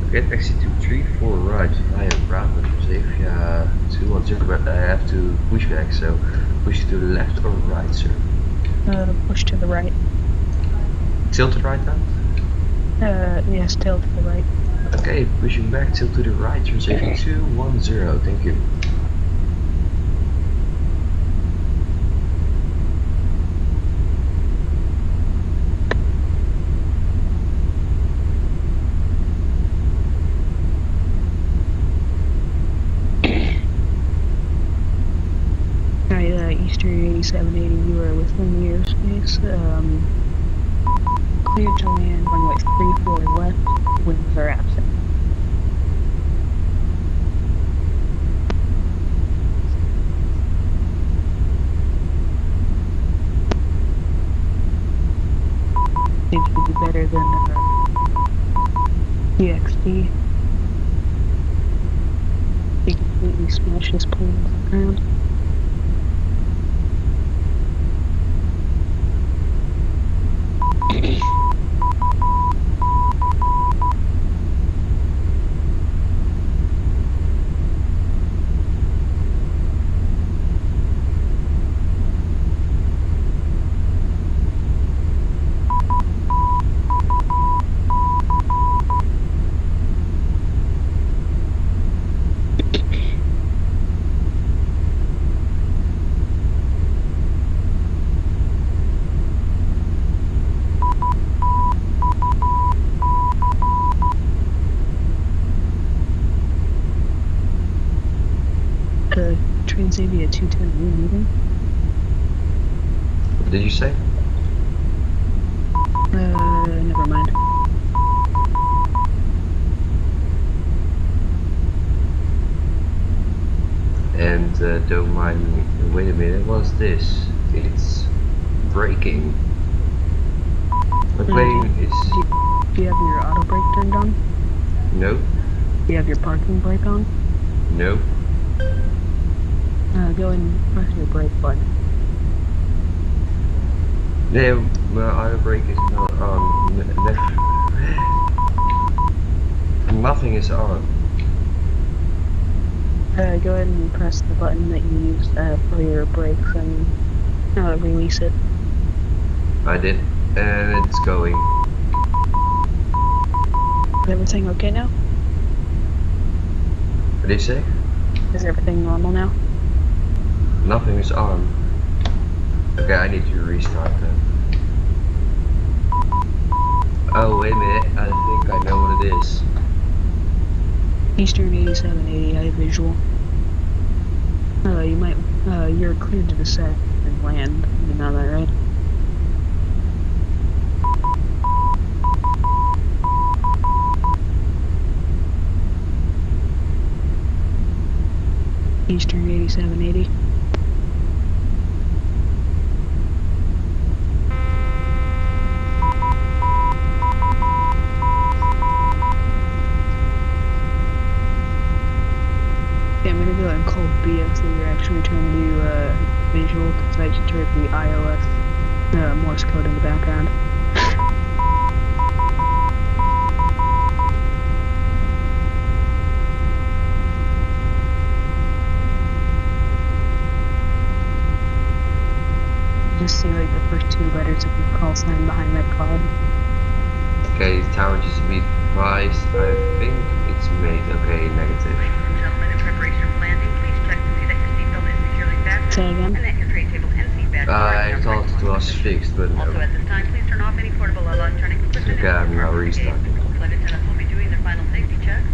Okay, taxi to 34 right via Bravo. Transavia 210, but I have to push back, so push to the left or right, sir? Push to the right. Tilt to the right now? Yes, tail to the right. Okay, pushing back, tilt to the right, Transavia 210, thank you. Alright, Eastern 8780, you are within the airspace. Cleared to land, runway 34 left, winds are absent. Seems to be better than EXT. He completely smashed his plane to the ground. Transavia 210, are you moving? What did you say? Never mind. And don't mind me. Wait a minute, what's this? It's braking. My plane is. Do you have your auto brake turned on? Nope. Do you have your parking brake on? Nope. Go ahead and press your brake button. Yeah, my auto brake is not on. Nothing is on. Go ahead and press the button that you used for your brakes and release it. I did, and it's going. Is everything okay now? What did you say? Is everything normal now? Nothing is on. Okay, I need to restart that. Oh, wait a minute. I think I know what it is. Eastern 8780, I have visual. You're cleared to descend and land. You know that, right? Eastern 8780. Yeah, I'm gonna go ahead and call BS that you're actually trying to do visual because I just heard the iOS Morse code in the background. just see like the first two letters of your call sign behind that cloud. Okay, tower just be advised. I think it's made. Okay, negative. Ladies and gentlemen, in preparation for landing, please check to see that your seatbelt is securely fastened Say again? and that your tray table and seat back I thought it was fixed, but no. Also, at this time, please turn off any portable electronic equipment. Okay, I'm now restarting. Flight attendants will be doing their final safety check.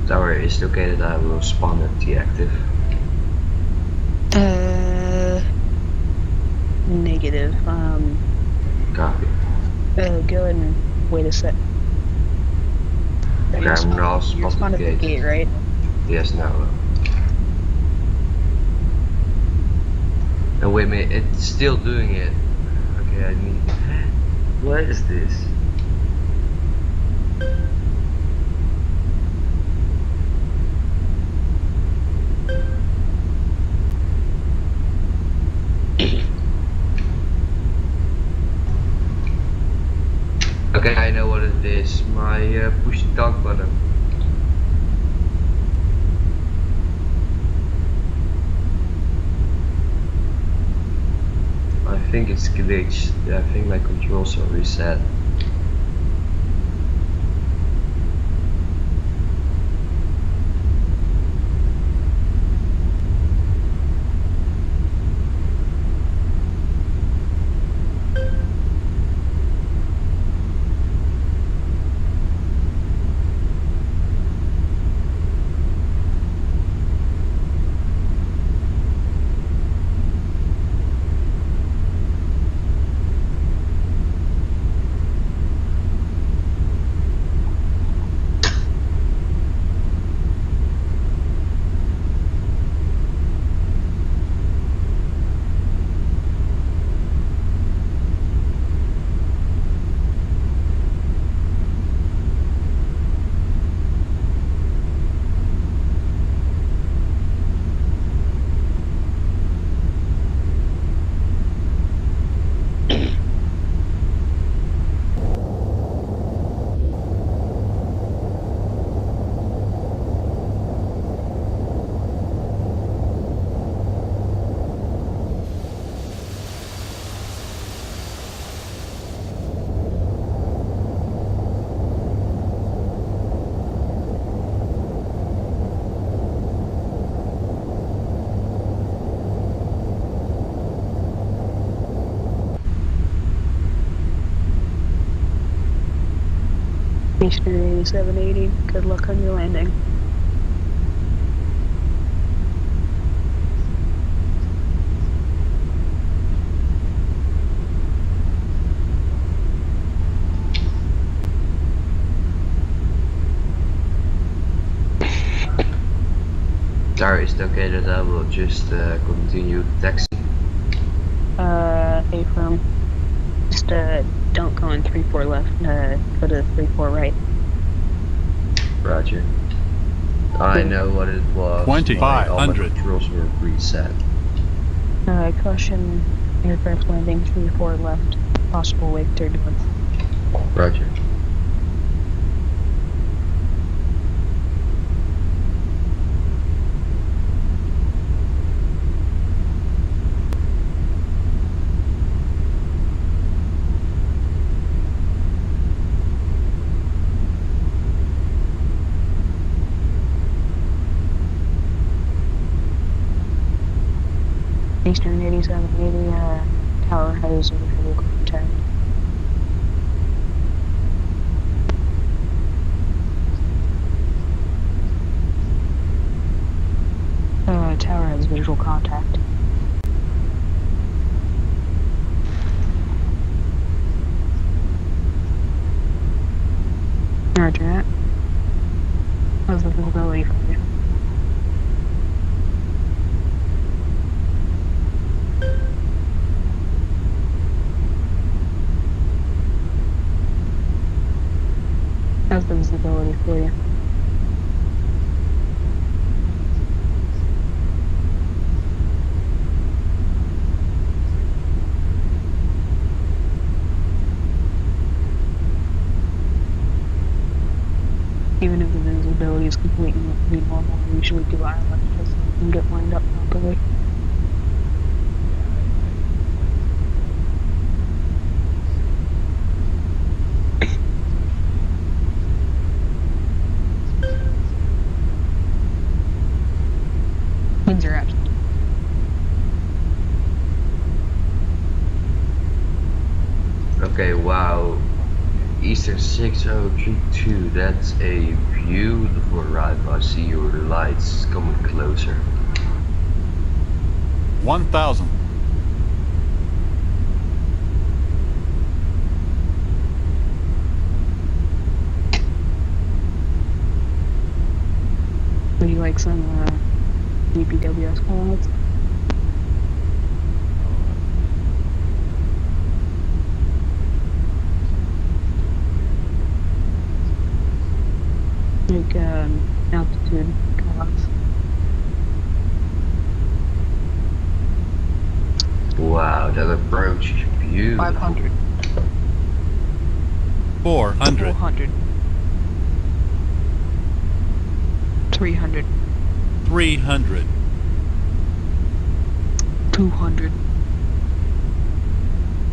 Tower is located. I will spawn at T active. Negative. Copy. Go ahead and wait a sec. Okay, I'm now You're spot spawned the at the gate. gate, right? Yes, now. No, wait a minute. It's still doing it. Okay, I need. What is this? Okay, I know what it is. My push the talk button. I think it's glitched. I think my controls are reset. EAS8780, good luck on your landing. Tower is located. I will just continue taxi. Affirm. Just don't go in 3-4 left, go to 3-4 right. Roger. I know what it was. 2500. All my controls were reset. Caution, aircraft landing 3-4 left, possible wake turbulence. Roger. Eastern 8780, tower has visual contact. Tower has visual contact. Roger that. How's the visibility for you? How's the visibility for you? Even if the visibility is completely normal, we usually do ILS just so we can get lined up properly. Winds are absent. Okay, wow. Eastern 6032, that's a beautiful ride. I see your lights coming closer. 1,000. Would you like some DPWS callouts? Like altitude callouts. Wow, that approach is beautiful. 500. 400. 400. 300. 300. 200.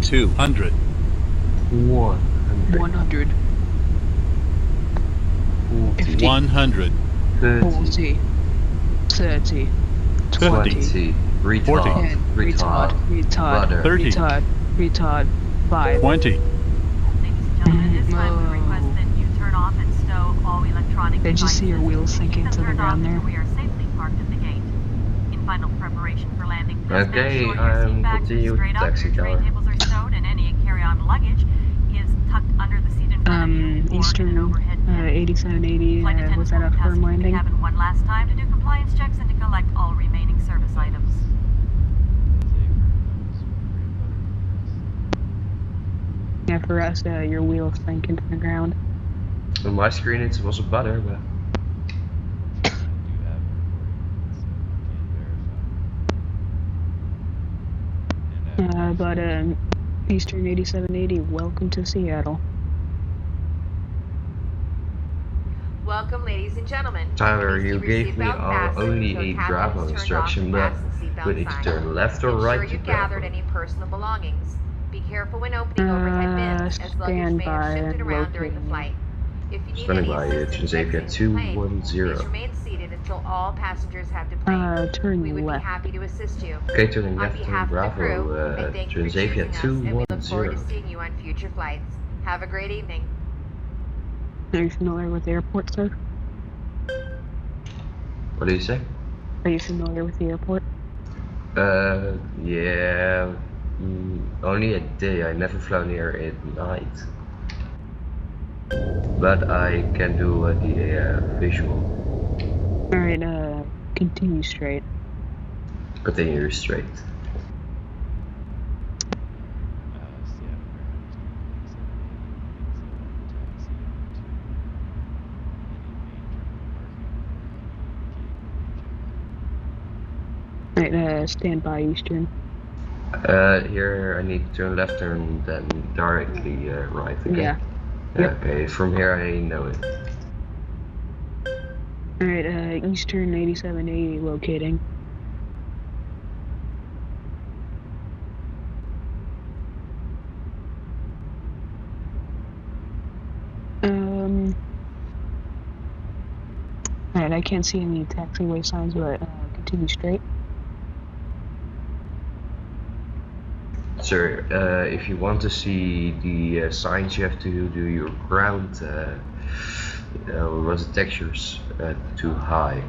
200. 100. 100. 50. 100. 40. 30. 20. 20. Retard. 40. Retard. Butter. 30. Retard. 5. 20. Ladies and gentlemen, at this time we request that you turn off and stow all electronic Did you see your devices wheels and sink keep into them the turned off ground there? until we are safely parked at the gate. In final preparation for landing, please Okay, make sure your I'm seat backs are continuing straight up, taxi your tray tower. tables are stowed, and any carry-on luggage is tucked under the seat in front of you or in Eastern an overhead bin. 8780, Flight attendants was that will a task firm you to the landing? cabin one last time to do compliance checks and to collect all remaining service items. Yeah, for us, your wheels sank into the ground. On my screen it was a butter, but Eastern 8780, welcome to Seattle. Welcome, ladies and gentlemen. Tyler, Please you keep your gave me seatbelt fastened only until a captain Bravo has turned off instruction, the but fasten seatbelt we need to sign. turn left or Ensure right to you gathered Bravo. any personal belongings. Be careful when opening overhead bins, as luggage Stand may have by shifted and around during the locating. flight. If you need Standing any by, assistance Xavier exiting the plane, 210. please remain seated until all passengers have deplated. Turn We would left. be happy to assist you. Okay, turning On left to behalf of the crew, Bravo, I thank you for Xavier choosing us, and we look forward to 210. seeing you on future flights. Have a great evening. Are you familiar with the airport, sir? What do you say? Are you familiar with the airport? Yeah, only a day. I never flown here at night. But I can do the visual. Alright, continue straight. Continue straight. Alright, stand by Eastern. Here I need to turn left and then directly right, okay? Yeah. Yep. Okay, from here I know it. Alright, Eastern 8780 locating. Alright, I can't see any taxiway signs, but continue straight. Sir, if you want to see the signs, you have to do your ground, was it textures too high?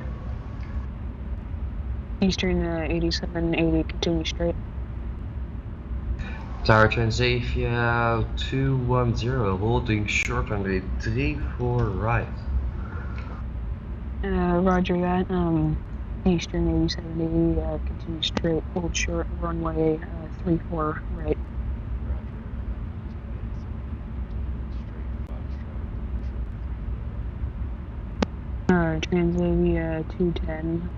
Eastern 8780, continue straight. Tower Transavia 210, holding short on the 34 right. Roger that. Eastern 8780, continue straight, hold short, runway 34 right. Transavia 210,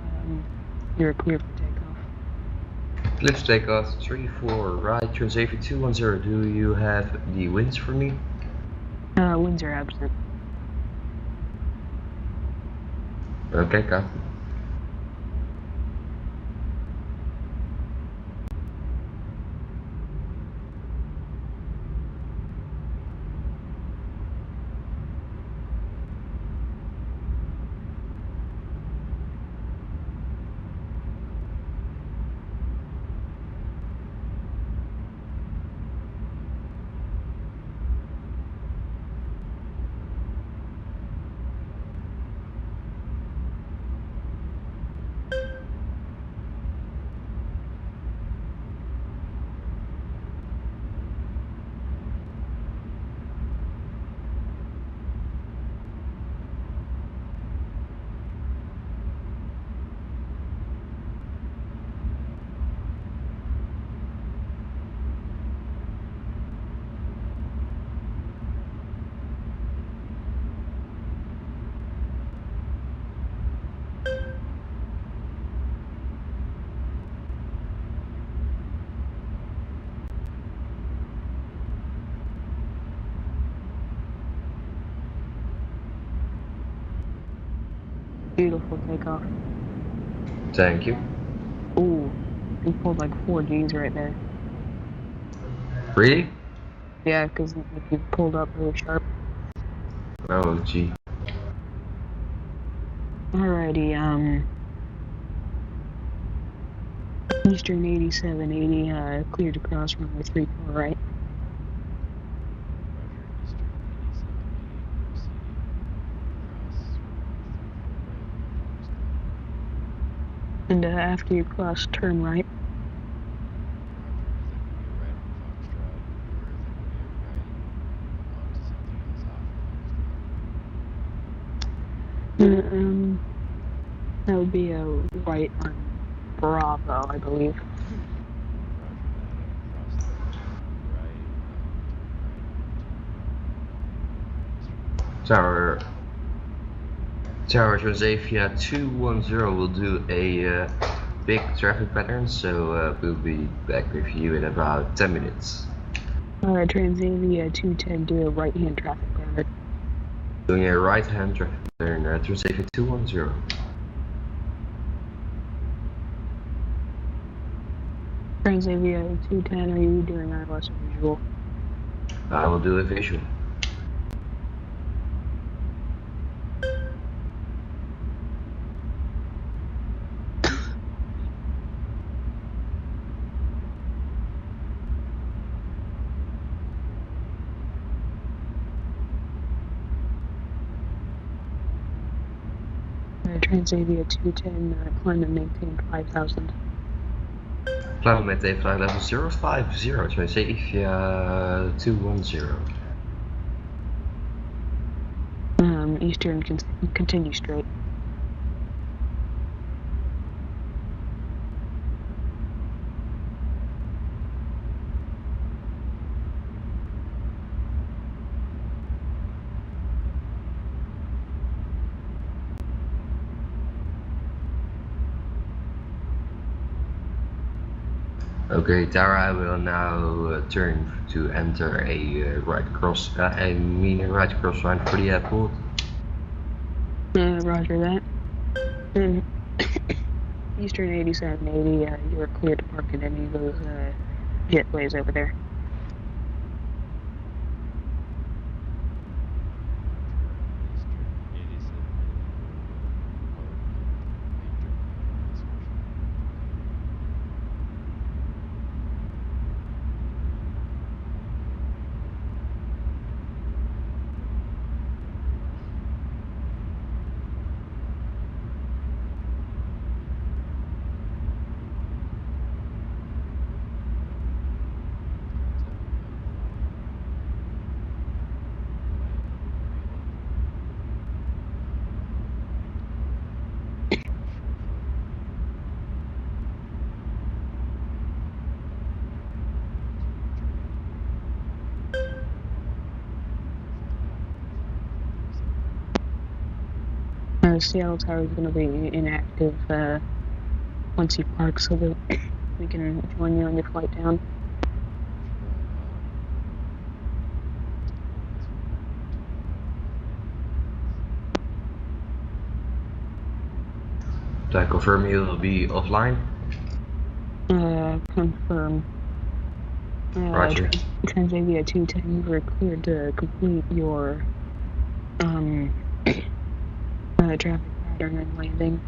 you're clear for takeoff. Lift takeoff 34 right, Transavia 210, do you have the winds for me? Winds are absent. Okay, copy. Beautiful takeoff. Thank you. Ooh, you pulled like 4 Gs right there. Really? Yeah, because you pulled up really sharp. Oh, gee. Alrighty, Eastern 8780, cleared across runway 34 right. And after you cross, turn right. That would be a right on Bravo, I believe. Tower 210 will do a big traffic pattern, so we'll be back with you in about 10 minutes. Transavia 210, do a right-hand traffic pattern. Doing a right-hand traffic pattern, Transavia 210. Transavia 210, are you doing ILS or visual? I will do a visual. Transavia 210, climb and maintain 5,000. Climb and maintain flight level 050, Transavia 210. Eastern, continue straight. Okay, Tower, I will now turn to enter a right cross line for the airport. Roger that. Eastern 8780, you're clear to park at any of those jetways over there. Seattle Tower is going to be inactive once you park, so that we can join you on your flight down. Do I confirm you will be offline? Confirm. Roger. Transavia 210, you were cleared to complete your traffic pattern and landing.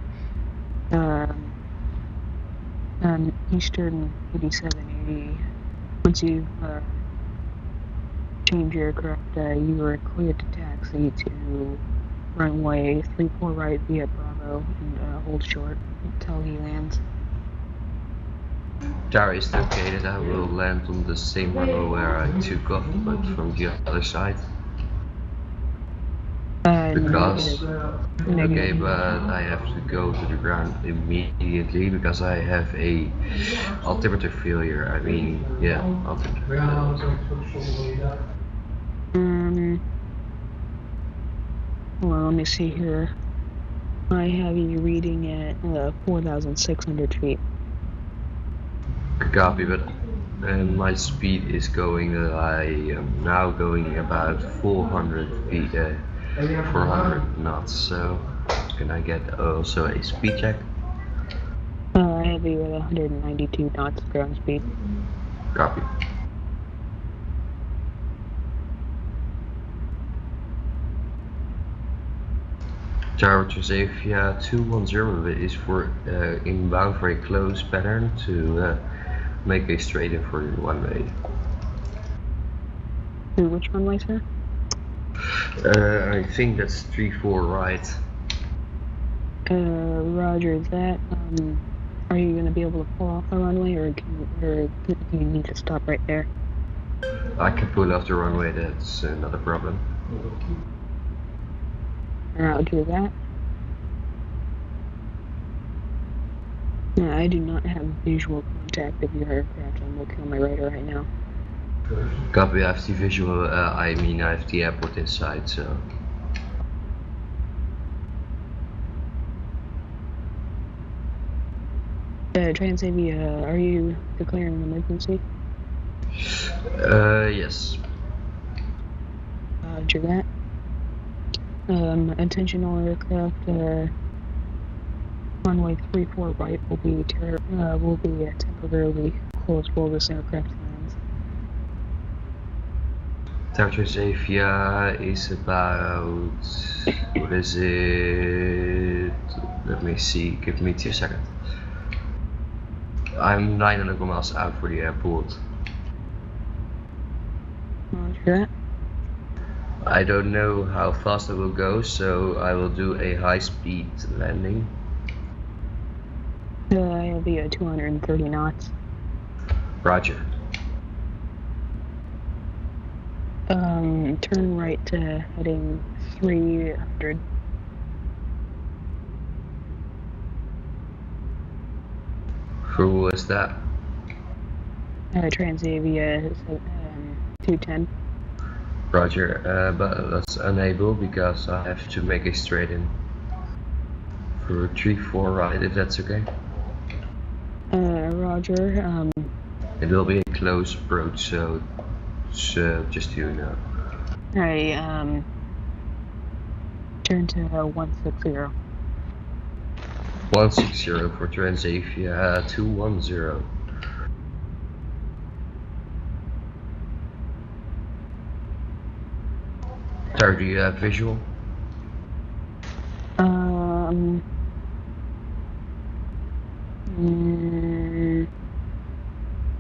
Eastern 8780. Once you change your aircraft, you are cleared to taxi to runway 34 right via Bravo and hold short until he lands. Tower, is it okay that I will land on the same runway where I took off, but from the other side? Because, okay, but I have to go to the ground immediately because I have a altimeter failure. I mean, yeah, altimeter failure. Well, let me see here. I have you reading at 4,600 feet. Copy, but my speed is going, I am now going about 400 feet, 400 knots, so can I get also a speed check? I have you at 192 knots ground speed. Copy. Tower to Xavier 210 is for inbound for a close pattern to make a straight in for your runway. To which runway, sir? I think that's 34 right. Roger that. Are you going to be able to pull off the runway, or do you need to stop right there? I can pull off the runway, that's not a problem. Roger that. I do not have visual contact of your aircraft. I'm looking on my radar right now. Copy, I have the visual, I mean I have the airport inside, so... Transavia, are you declaring an emergency? Yes. Roger that. Attention all aircraft, runway 34 right will be temporarily closed while this aircraft lands. Tower Xavier is about, what is it? Let me see, give me 2 seconds. I'm 900 miles out for the airport. Roger that. I don't know how fast I will go, so I will do a high-speed landing. It'll be at 230 knots. Roger. Turn right to heading 300. Who was that? Transavia 210. Roger, but that's unable because I have to make a straight in for 34 right, if that's okay. Roger. It will be a close approach, so just so you know. Alright, turn to 160. 160 for Transavia 210. Tower, do you have visual?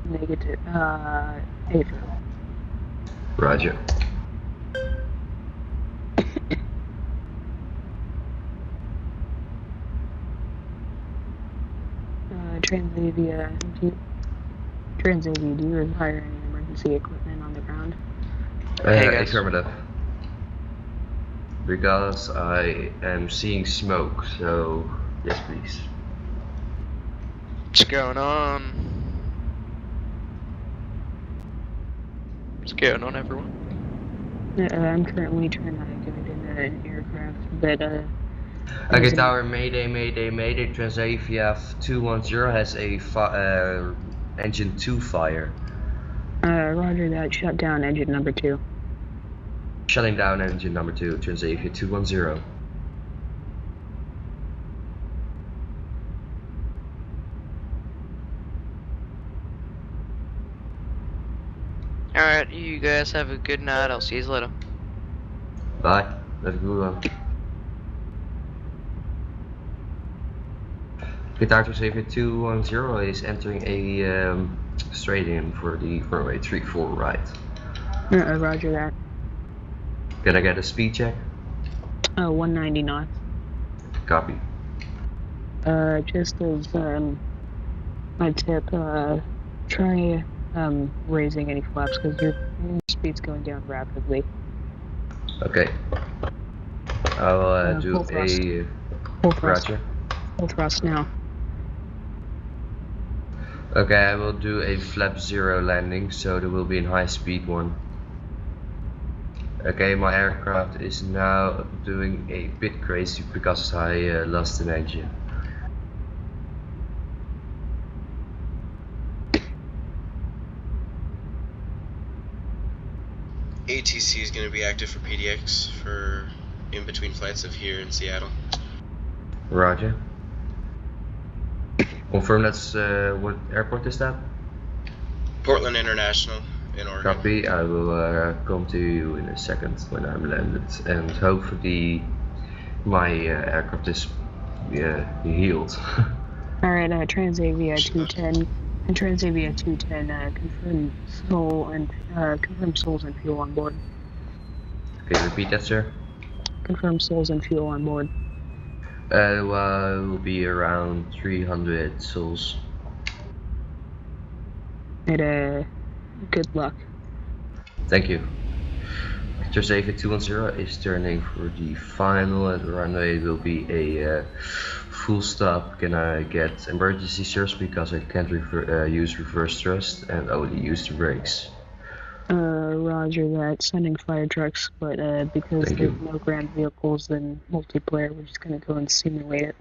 Negative. 8. Roger. Transavia, do you require any emergency equipment on the ground? Affirmative. Because I am seeing smoke, so yes please. What's going on? What's going on, everyone? I'm currently trying to activate an aircraft, but Okay, Tower, mayday, mayday, mayday. Transavia 210 has a engine 2 fire. Roger that. Shut down engine number 2. Shutting down engine number 2, Transavia 210. You guys have a good night. I'll see you later. Bye. Have a good one. Guitar 27210 is entering a straight in for the runway 34 right. Roger that. Can I get a speed check? 190 knots. Copy. Just as my tip, try raising any flaps because your speed's going down rapidly. Okay. I'll do full thrust. a Full thrust. Roger. Full thrust now. Okay, I will do a flap 0 landing, so there will be a high speed one. Okay, my aircraft is now doing a bit crazy because I lost an engine. ATC is going to be active for PDX for in between flights of here in Seattle. Roger. Confirm that's what airport is that? Portland International in Oregon. Copy. I will come to you in a second when I'm landed, and hopefully my aircraft is healed. Alright, Transavia 210 and Transavia 210, confirm souls and fuel on board. Okay, repeat that, sir. Confirm souls and fuel on board. Well, it will be around 300 souls. And good luck. Thank you. Transavia 210 is turning for the final, and the runway will be a full stop. Can I get emergency surge because I can't use reverse thrust and only use the brakes? Roger that. Sending fire trucks, but because Thank there's you. no ground vehicles in multiplayer, we're just gonna go and simulate it.